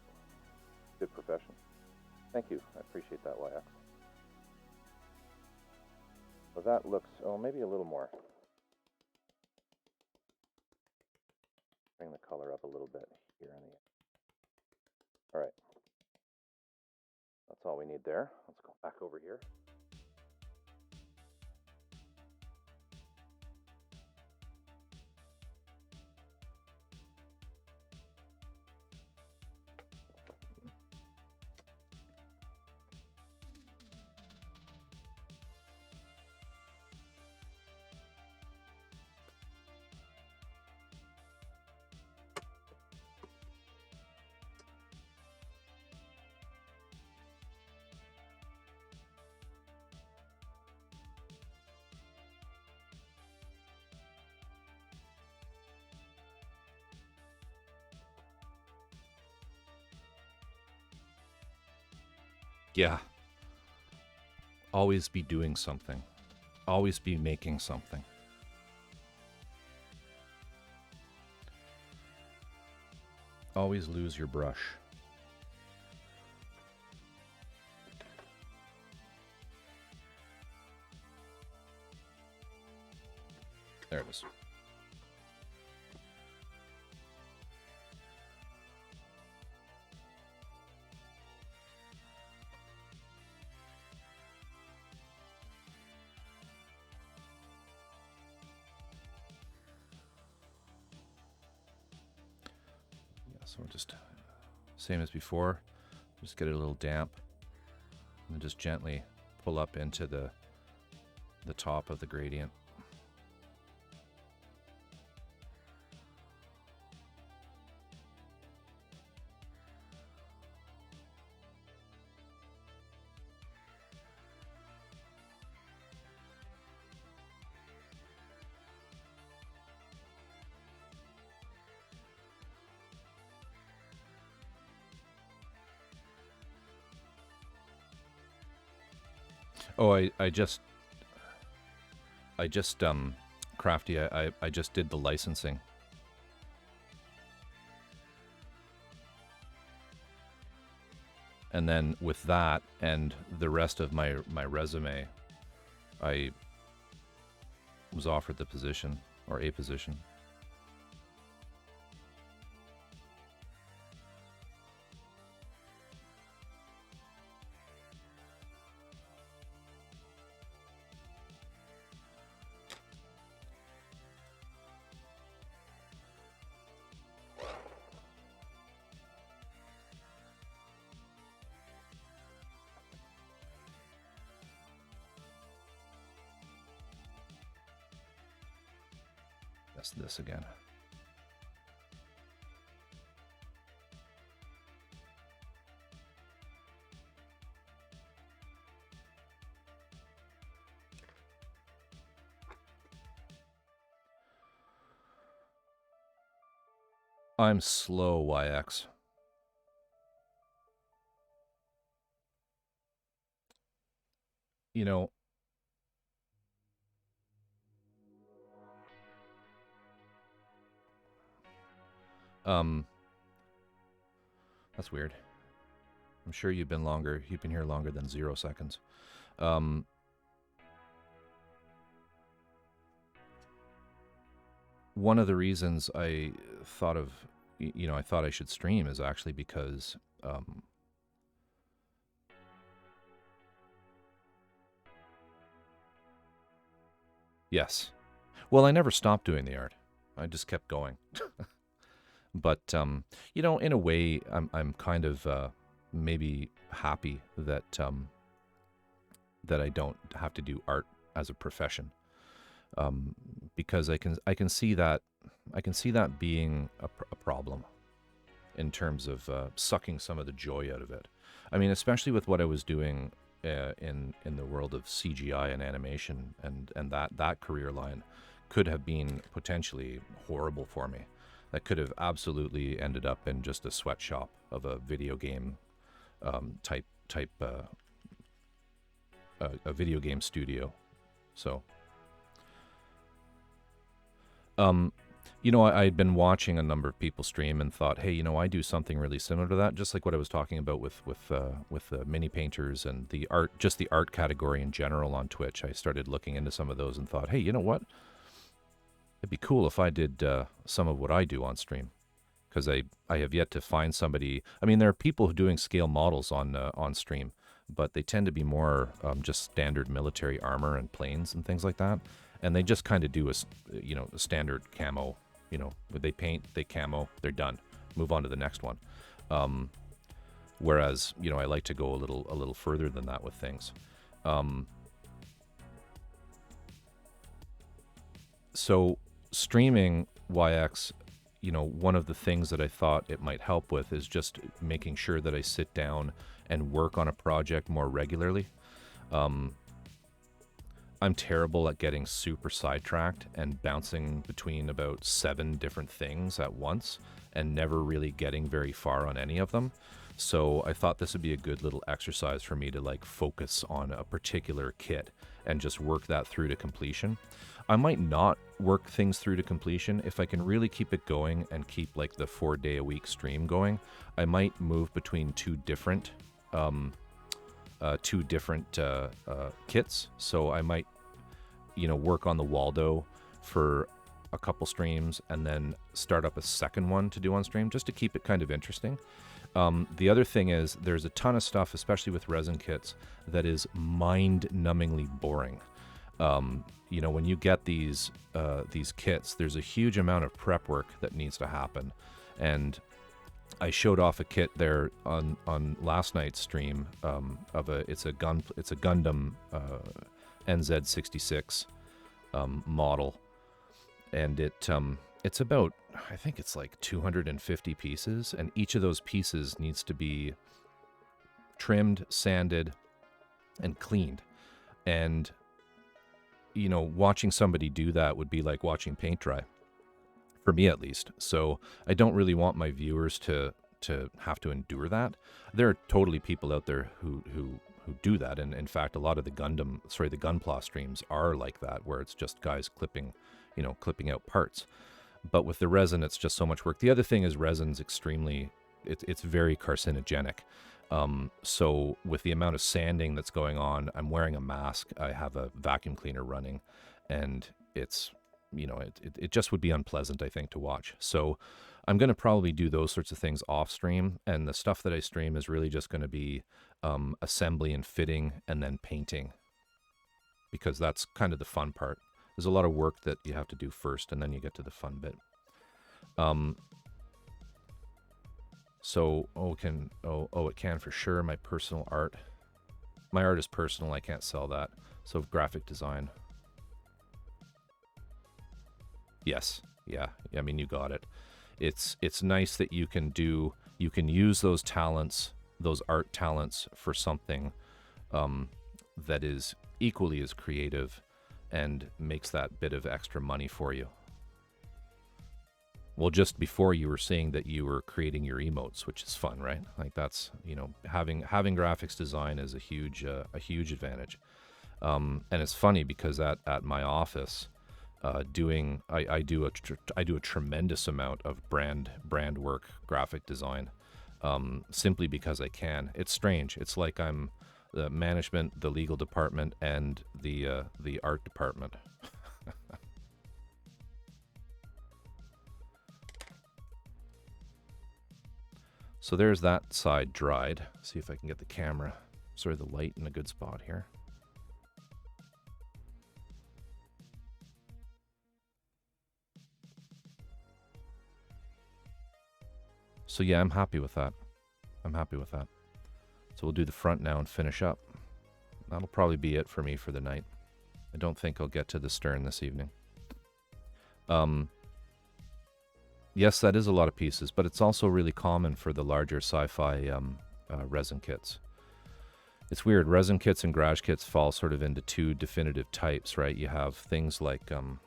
good profession. Thank you, I appreciate that, YX. So that looks, oh, maybe a little more. Bring the color up a little bit here on the end. All right, that's all we need there. Let's go back over here. Yeah. Always be doing something. Always be making something. Always lose your brush. There it is. So we're just, same as before, just get it a little damp and then just gently pull up into the top of the gradient. Oh, I just Crafty, I just did the licensing. And then with that and the rest of my resume, I was offered the position, or a position. That's this again. I'm slow, YX. You know, that's weird. I'm sure you've been here longer than 0 seconds. One of the reasons I thought of, I thought I should stream is actually because, yes. Well, I never stopped doing the art. I just kept going. But, in a way, I'm kind of maybe happy that that I don't have to do art as a profession, because I can see that I can see that being a problem in terms of sucking some of the joy out of it. I mean, especially with what I was doing in the world of CGI and animation, and that career line could have been potentially horrible for me. That could have absolutely ended up in just a sweatshop of a video game type a video game studio. So, you know, I had been watching a number of people stream and thought, hey, you know, I do something really similar to that, just like what I was talking about with the mini painters and the art, just the art category in general on Twitch. I started looking into some of those and thought, hey, you know what? It'd be cool if I did some of what I do on stream, because I have yet to find somebody. I mean, there are people who doing scale models on stream, but they tend to be more just standard military armor and planes and things like that, and they just kind of do a standard camo. You know, they paint, they camo, they're done. Move on to the next one. Whereas, you know, I like to go a little further than that with things. So streaming YX, you know, one of the things that I thought it might help with is just making sure that I sit down and work on a project more regularly. I'm terrible at getting super sidetracked and bouncing between about 7 different things at once and never really getting very far on any of them. So I thought this would be a good little exercise for me to like focus on a particular kit and just work that through to completion. I might not work things through to completion. If I can really keep it going and keep like the 4-day-a-week stream going, I might move between two different kits. So I might, you know, work on the Waldo for a couple streams and then start up a second one to do on stream just to keep it kind of interesting. The other thing is there's a ton of stuff, especially with resin kits, that is mind-numbingly boring. You know, when you get these kits, there's a huge amount of prep work that needs to happen. And I showed off a kit there on last night's stream it's a Gundam NZ66 model, and it's about, I think it's like 250 pieces, and each of those pieces needs to be trimmed, sanded, and cleaned. And you know, watching somebody do that would be like watching paint dry, for me at least. So I don't really want my viewers to have to endure that. There are totally people out there who do that, and in fact, a lot of the Gunpla streams are like that, where it's just guys clipping out parts. But with the resin, it's just so much work. The other thing is resin's it's very carcinogenic. So with the amount of sanding that's going on, I'm wearing a mask, I have a vacuum cleaner running, and it's, you know, it just would be unpleasant, I think, to watch. So I'm going to probably do those sorts of things off stream, and the stuff that I stream is really just going to be assembly and fitting and then painting, because that's kind of the fun part. There's a lot of work that you have to do first, and then you get to the fun bit. So, it can for sure. My personal art. My art is personal. I can't sell that. So graphic design. Yes. Yeah. I mean, you got it. It's nice that you can use those talents, those art talents, for something that is equally as creative and makes that bit of extra money for you. Well, just before you were saying that you were creating your emotes, which is fun, right? Like that's, you know, having graphics design is a huge advantage. And it's funny because at my office, I do a tremendous amount of brand work, graphic design, simply because I can. It's strange. It's like I'm the management, the legal department, and the art department. So there's that side dried. See if I can get the camera, the light in a good spot here. So yeah, I'm happy with that. So we'll do the front now and finish up. That'll probably be it for me for the night. I don't think I'll get to the stern this evening. Yes, that is a lot of pieces, but it's also really common for the larger sci-fi resin kits. It's weird. Resin kits and garage kits fall sort of into two definitive types, right? You have things like, I'll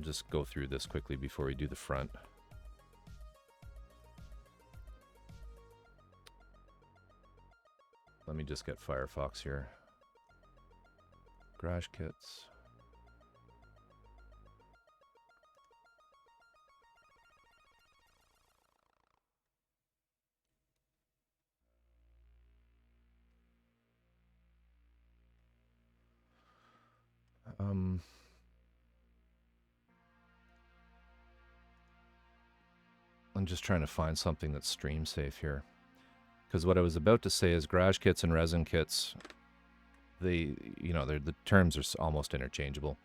just go through this quickly before we do the front. Let me just get Firefox here. Garage kits. I'm just trying to find something that's stream safe here. Because what I was about to say is garage kits and resin kits, the terms are almost interchangeable.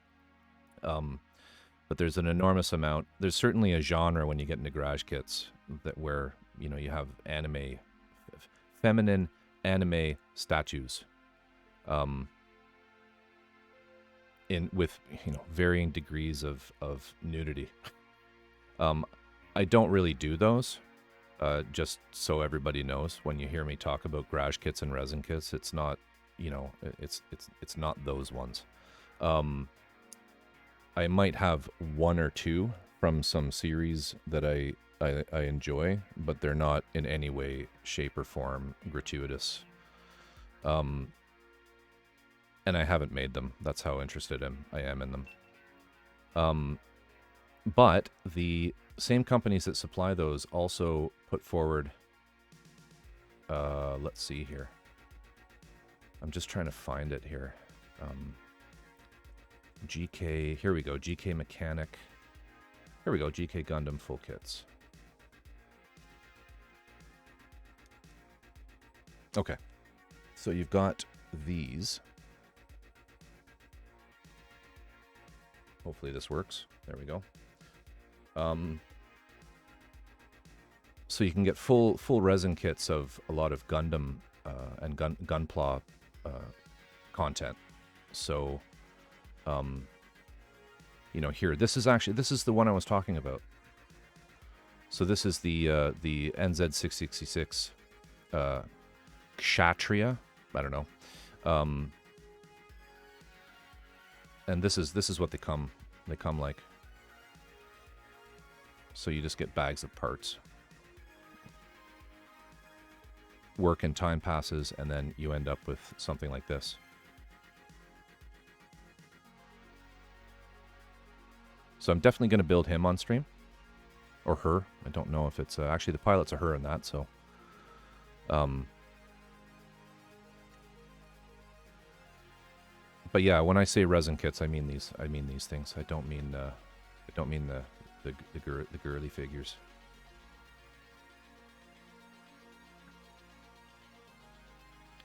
But there's an enormous amount. There's certainly a genre when you get into garage kits where you have feminine anime statues, with varying degrees of nudity. I don't really do those. Just so everybody knows, when you hear me talk about garage kits and resin kits, it's not, it's not those ones. I might have one or two from some series that I enjoy, but they're not in any way, shape, or form gratuitous. And I haven't made them. That's how interested I am in them. But the same companies that supply those also put forward, let's see here. I'm just trying to find it here. GK, here we go, GK Mechanic. Here we go, GK Gundam full kits. Okay, so you've got these. Hopefully this works. There we go. So you can get full resin kits of a lot of Gundam and Gunpla content. So, here, this is the one I was talking about. So this is the NZ666 Kshatriya. I don't know. And this is what they come like. So you just get bags of parts. Work and time passes, and then you end up with something like this. So I'm definitely going to build him on stream. Or her. I don't know if it's... actually, the pilot's a her in that, so... But yeah, when I say resin kits, I mean these things. I don't mean the girly figures.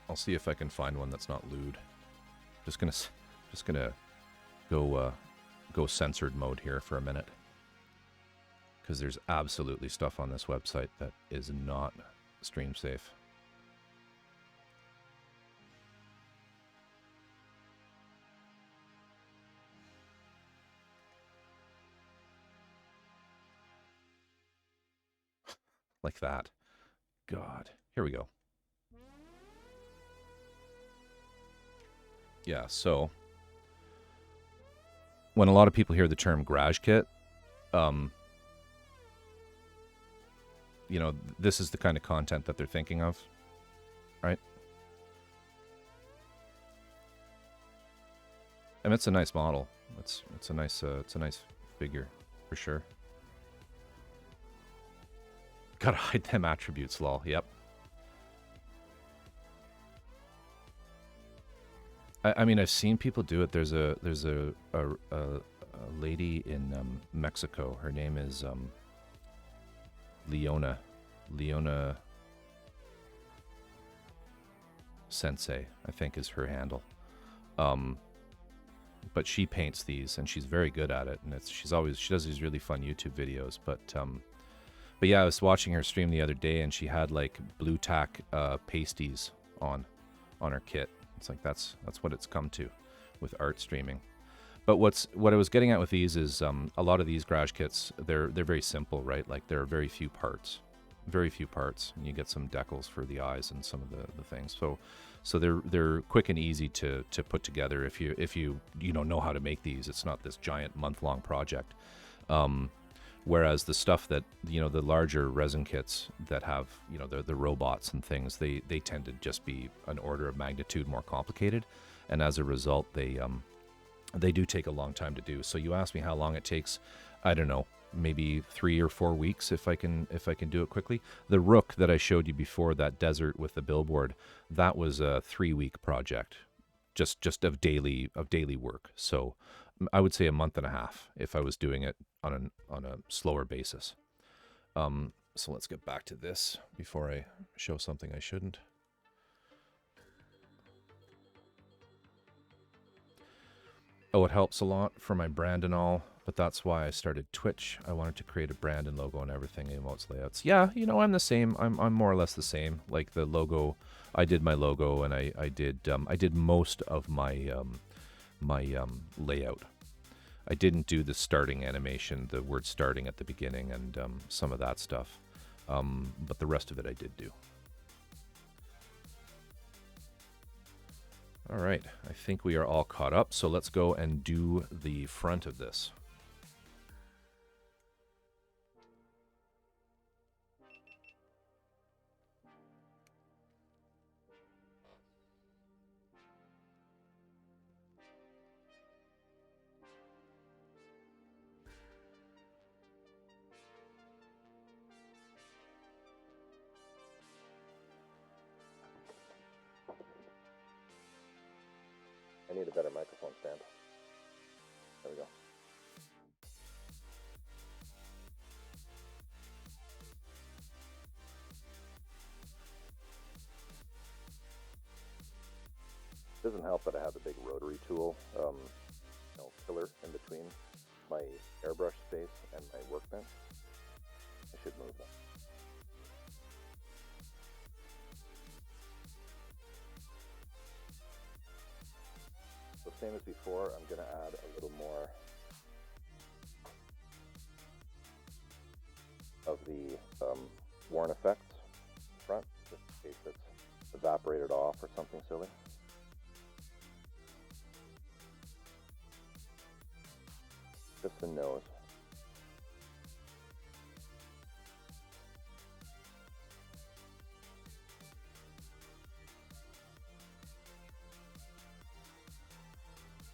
I'll see if I can find one that's not lewd. Just gonna go censored mode here for a minute, because there's absolutely stuff on this website that is not stream safe. Like that. God. Here we go. Yeah, so when a lot of people hear the term garage kit, this is the kind of content that they're thinking of, right? I mean, it's a nice model. It's a nice figure for sure. Gotta hide them attributes, lol. Yep. I mean, I've seen people do it. There's a lady in Mexico. Her name is Leona Sensei, I think is her handle. But she paints these, and she's very good at it. And she does these really fun YouTube videos. But yeah, I was watching her stream the other day, and she had like blue tack pasties on her kit. It's like that's what it's come to with art streaming. But what I was getting at with these is a lot of these garage kits, they're very simple, right? Like there are very few parts, and you get some decals for the eyes and some of the things. So they're quick and easy to put together if you know how to make these. It's not this giant month-long project. Whereas the stuff that the larger resin kits that have the robots and things, they tend to just be an order of magnitude more complicated, and as a result they do take a long time to do. So you asked me how long it takes. I don't know, maybe 3 or 4 weeks if I can do it quickly. The Rook that I showed you before, that desert with the billboard, that was a 3-week project, just of daily work. So I would say a month and a half if I was doing it on a slower basis. So let's get back to this before I show something I shouldn't. Oh, it helps a lot for my brand and all, but that's why I started Twitch. I wanted to create a brand and logo and everything, emotes, layouts. Yeah, I'm the same. I'm more or less the same. Like the logo, I did my logo, and I did most of my layout. I didn't do the starting animation, the word starting at the beginning, and some of that stuff. But the rest of it I did do. All right, I think we are all caught up, so let's go and do the front of this. I need a better microphone stand. There we go. It doesn't help that I have a big rotary tool, pillar in between my airbrush space and my workbench. I should move that. So same as before, I'm going to add a little more of the worn effects front, just in case it's evaporated off or something silly. Just the nose.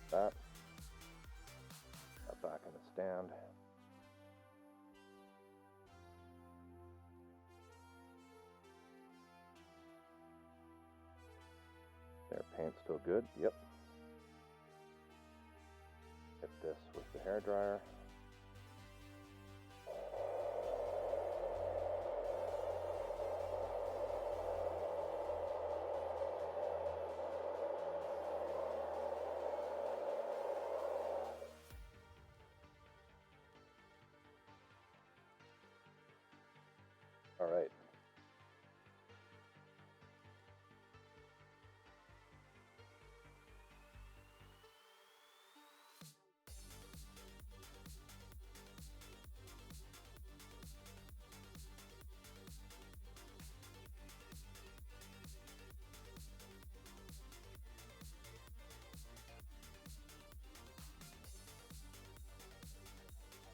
That back in the stand. There, paint's still good. Yep. Hit this with the hairdryer. All right.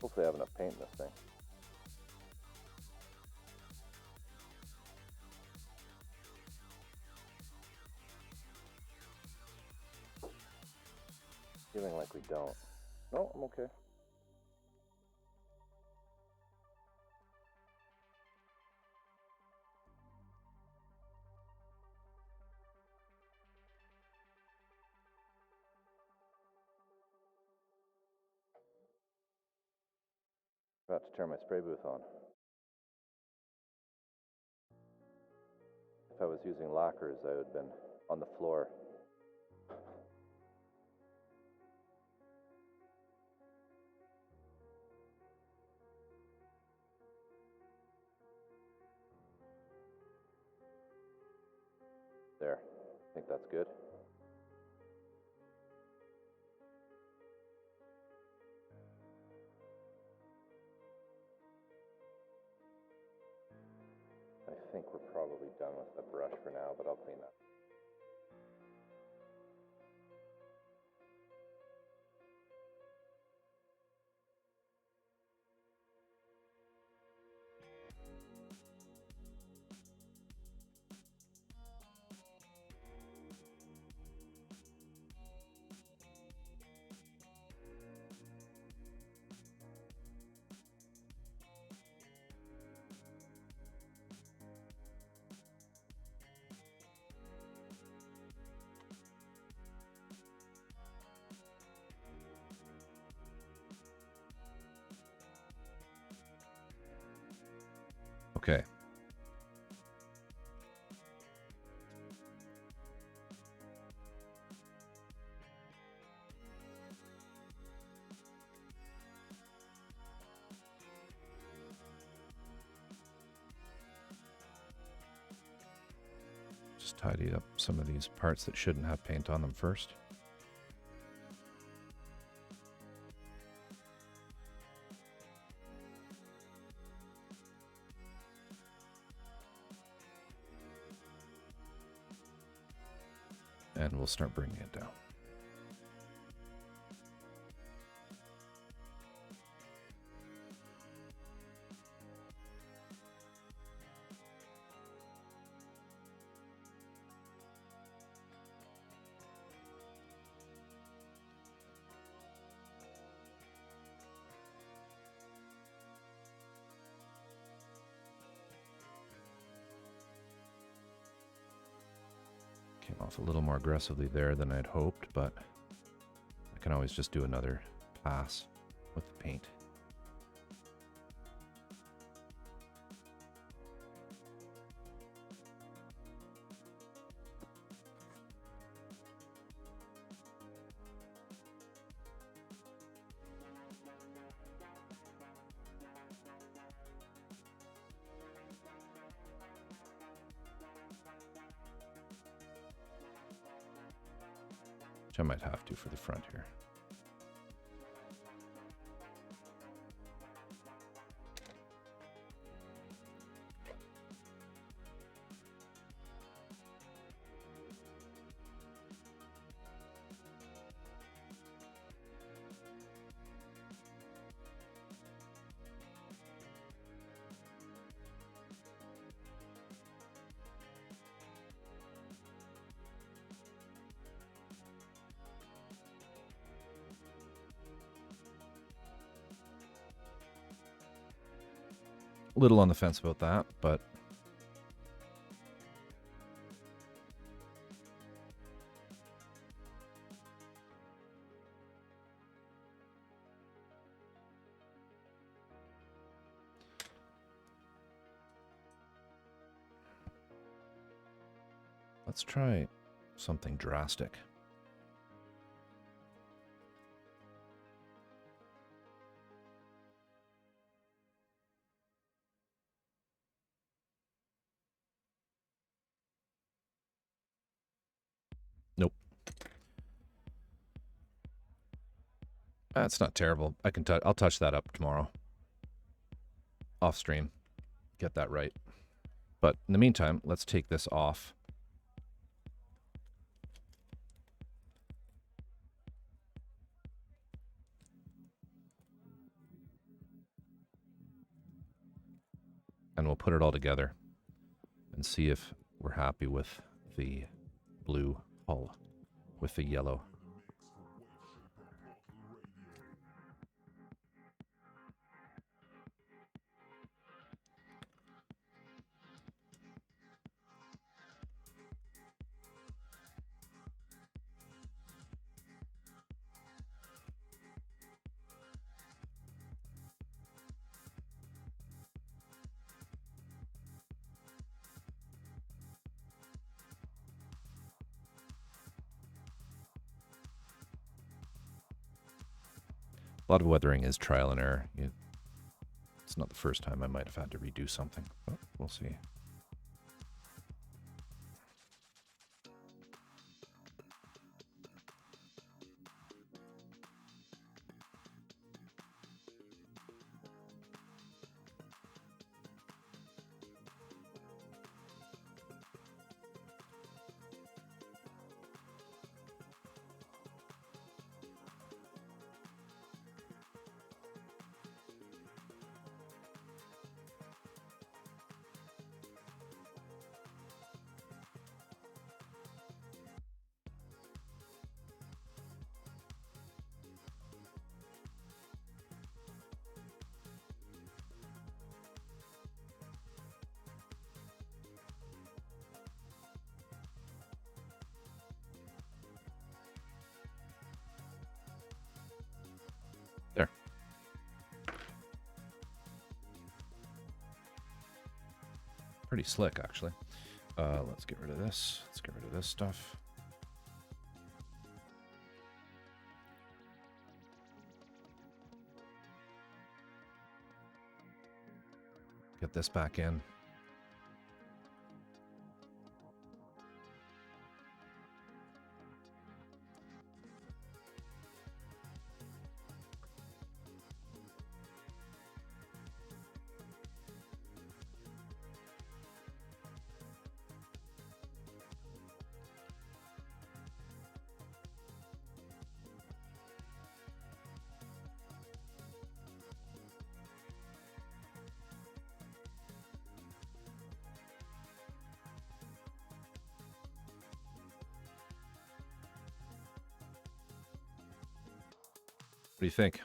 Hopefully I have enough paint in this thing. Feeling like we don't. No, I'm okay. About to turn my spray booth on. If I was using lacquers, I would have been on the floor. There, I think that's good. we're probably done with the brush for now, but I'll clean that. Okay. Just tidy up some of these parts that shouldn't have paint on them first. And we'll start bringing it down. Came off a little more aggressively there than I'd hoped, but I can always just do another pass with the paint. Which I might have to for the front here. A little on the fence about that, but let's try something drastic. Nope. That's not terrible. I'll touch that up tomorrow. Off stream. Get that right. But in the meantime, let's take this off. And we'll put it all together and see if we're happy with the blue hull with the yellow. A lot of weathering is trial and error. It's not the first time I might have had to redo something, but we'll see. Pretty slick, actually. Let's get rid of this. Let's get rid of this stuff. Get this back in. What do you think?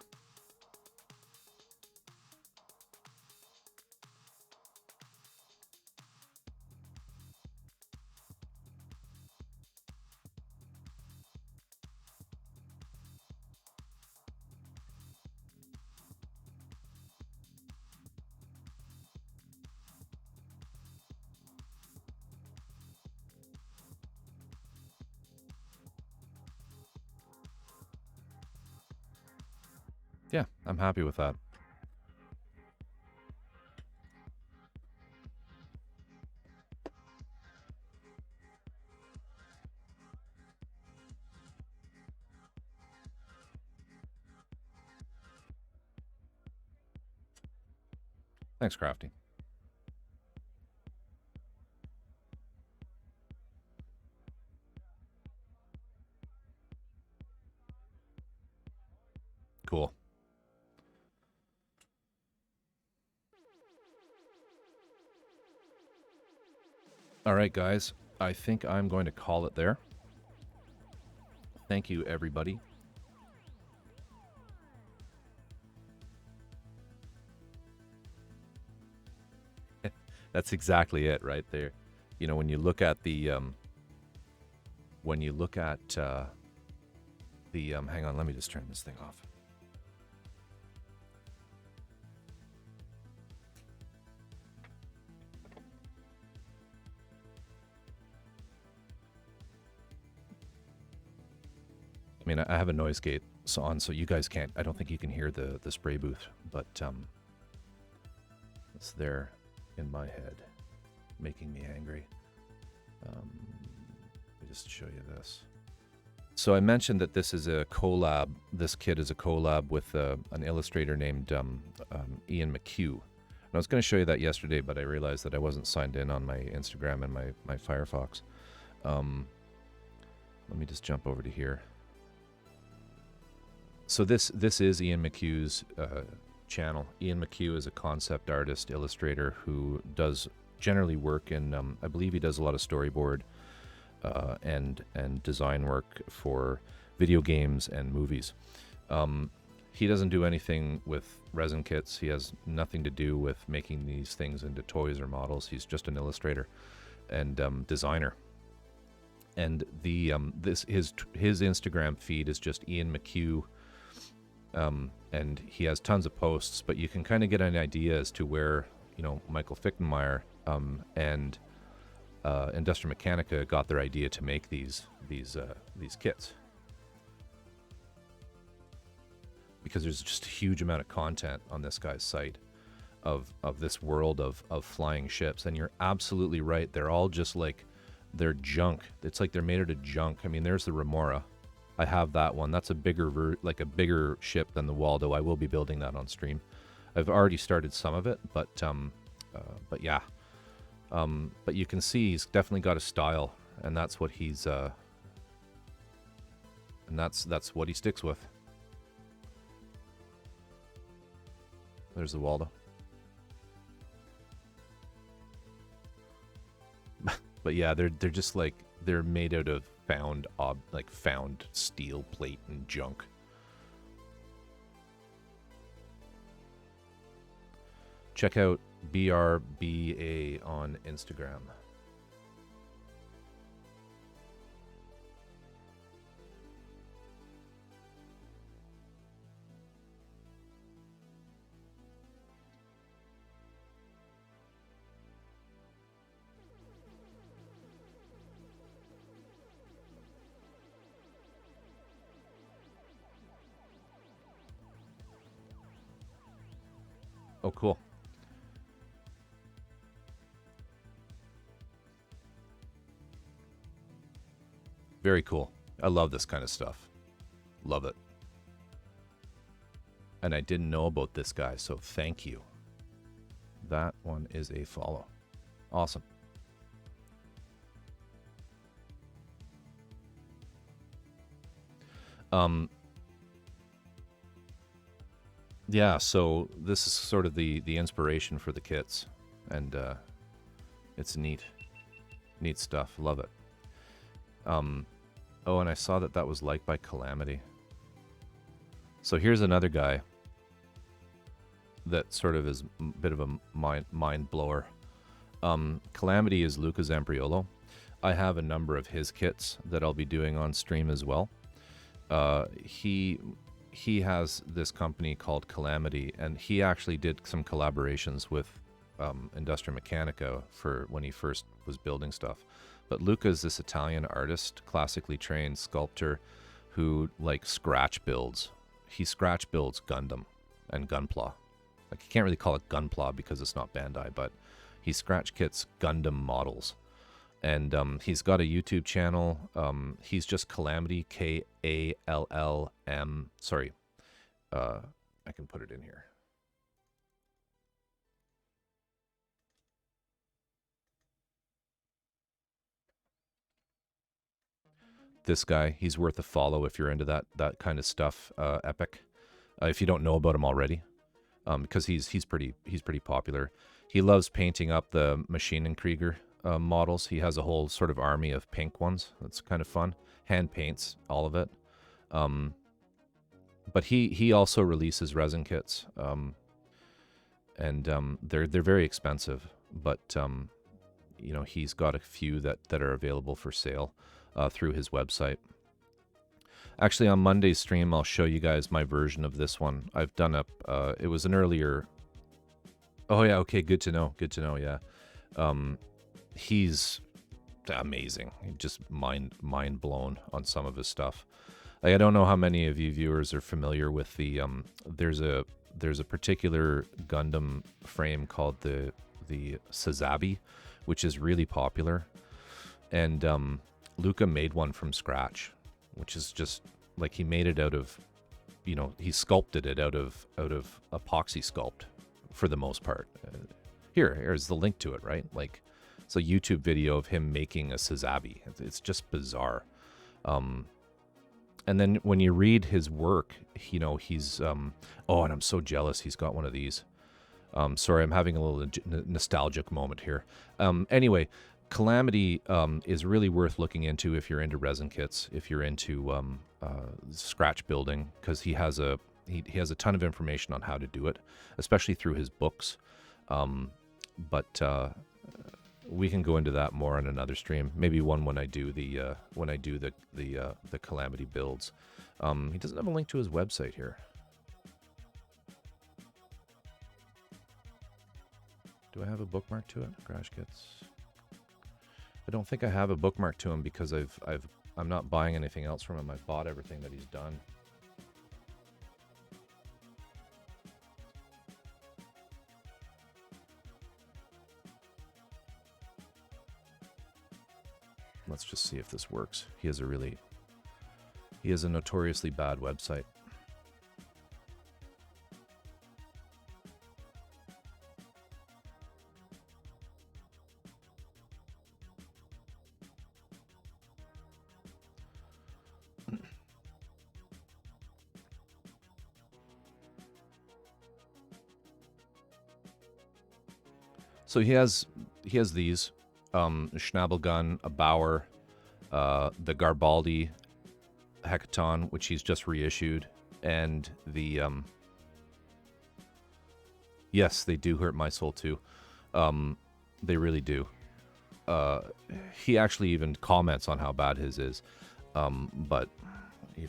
Yeah, I'm happy with that. Thanks, Crafty. Cool. All right, guys. I think I'm going to call it there. Thank you, everybody. That's exactly it right there. You know, when you look at the, hang on, let me just turn this thing off. I mean, I have a noise gate on, so you guys can't, I don't think you can hear the spray booth, but it's there in my head, making me angry. Let me just show you this. So I mentioned that this is a collab, this kit is a collab with an illustrator named Ian McHugh. And I was going to show you that yesterday, but I realized that I wasn't signed in on my Instagram and my Firefox. Let me just jump over to here. So this is Ian McHugh's channel. Ian McHugh is a concept artist, illustrator who does generally work in, I believe he does a lot of storyboard and design work for video games and movies. He doesn't do anything with resin kits. He has nothing to do with making these things into toys or models. He's just an illustrator and designer. And the his Instagram feed is just Ian McHugh. And he has tons of posts, but you can kind of get an idea as to where, you know, Michael Fichtenmeyer and Industria Mechanika got their idea to make these kits, because there's just a huge amount of content on this guy's site of this world of flying ships. And you're absolutely right, they're all just like, they're junk. It's like they're made out of junk. I mean, there's the Remora. I have that one. That's a bigger bigger ship than the Waldo. I will be building that on stream. I've already started some of it, but yeah. But you can see he's definitely got a style, and that's what he's and that's what he sticks with. There's the Waldo. But yeah, they're just like, they're made out of found steel plate and junk. Check out BRBA on Instagram. Oh, cool. Very cool. I love this kind of stuff. Love it. And I didn't know about this guy, so thank you. That one is a follow. Awesome. Yeah, so this is sort of the inspiration for the kits, and it's neat stuff. Love it. Oh, and I saw that was liked by Calamity. So here's another guy that sort of is a bit of a mind blower. Calamity is Luca Zampriolo. I have a number of his kits that I'll be doing on stream as well. He has this company called Calamity, and he actually did some collaborations with Industria Mechanika for when he first was building stuff. But Luca is this Italian artist, classically trained sculptor, who like scratch builds. He scratch builds Gundam and Gunpla. Like, you can't really call it Gunpla because it's not Bandai, but he scratch kits Gundam models. And he's got a YouTube channel. He's just Calamity, Kallm. Sorry, I can put it in here. This guy, he's worth a follow if you're into that kind of stuff. Epic, if you don't know about him already, because he's pretty popular. He loves painting up the Maschinenkrieger models. He has a whole sort of army of pink ones. That's kind of fun. Hand paints all of it. But he also releases resin kits, and they're very expensive. But you know, he's got a few that are available for sale through his website. Actually, on Monday's stream, I'll show you guys my version of this one. I've done it was an earlier. Oh yeah, okay, good to know. Good to know. Yeah. He's amazing. Just mind blown on some of his stuff. I don't know how many of you viewers are familiar with the there's a particular Gundam frame called the Sazabi, which is really popular, and Luca made one from scratch, which is just like he made it out of, you know, he sculpted it out of epoxy sculpt for the most part. Here's the link to it, right? Like, it's a YouTube video of him making a Sazabi. It's just bizarre. And then when you read his work, you know, he's oh, and I'm so jealous he's got one of these. Sorry, I'm having a little nostalgic moment here. Anyway, Calamity is really worth looking into if you're into resin kits, if you're into scratch building, because he has a ton of information on how to do it, especially through his books. But we can go into that more on another stream. Maybe one when I do the Calamity builds. He doesn't have a link to his website here. Do I have a bookmark to it? Crash kits. I don't think I have a bookmark to him because I'm not buying anything else from him. I've bought everything that he's done. Let's just see if this works. He has a notoriously bad website. So he has these. Schnabelgun, a Bauer, the Garibaldi Hecaton, which he's just reissued, and the yes, they do hurt my soul too. They really do. He actually even comments on how bad his is, but you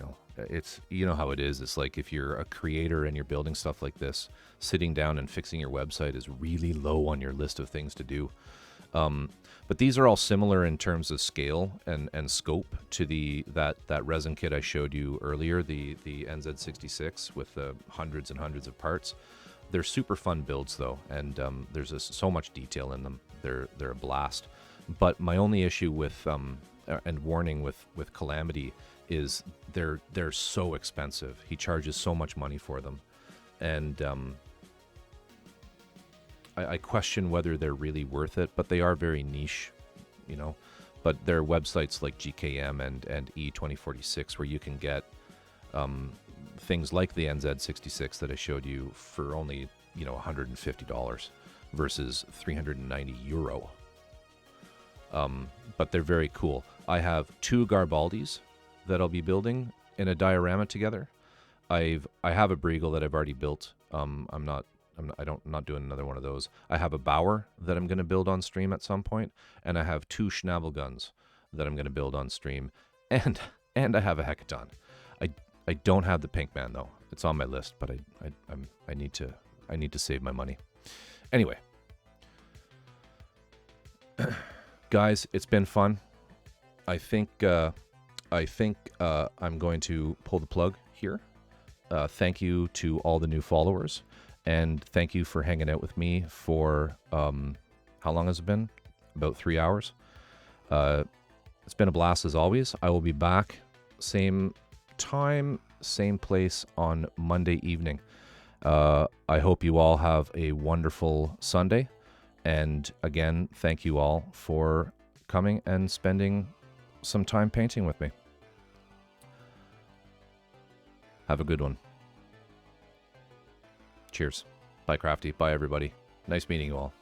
know how it is. It's like if you're a creator and you're building stuff like this, sitting down and fixing your website is really low on your list of things to do. But these are all similar in terms of scale and scope to that resin kit I showed you earlier, the NZ66 with hundreds and hundreds of parts. They're super fun builds though, and there's so much detail in them. They're a blast. But my only issue with and warning with Calamity is they're so expensive. He charges so much money for them, and I question whether they're really worth it. But they are very niche, you know. But there are websites like GKM and E2046 where you can get things like the NZ66 that I showed you for only, you know, $150 versus €390. But they're very cool. I have 2 Garibaldis that I'll be building in a diorama together. I have a Briegel that I've already built. I'm not doing another one of those. I have a Bauer that I'm going to build on stream at some point, and I have 2 Schnabel guns that I'm going to build on stream, and I have a Hecaton. I don't have the Pink Man though. It's on my list, but I need to save my money. Anyway, guys, it's been fun. I think I'm going to pull the plug here. Thank you to all the new followers, and thank you for hanging out with me for how long has it been? About 3 hours. It's been a blast as always. I will be back same time, same place on Monday evening. I hope you all have a wonderful Sunday. And again, thank you all for coming and spending some time painting with me. Have a good one. Cheers. Bye, Crafty. Bye, everybody. Nice meeting you all.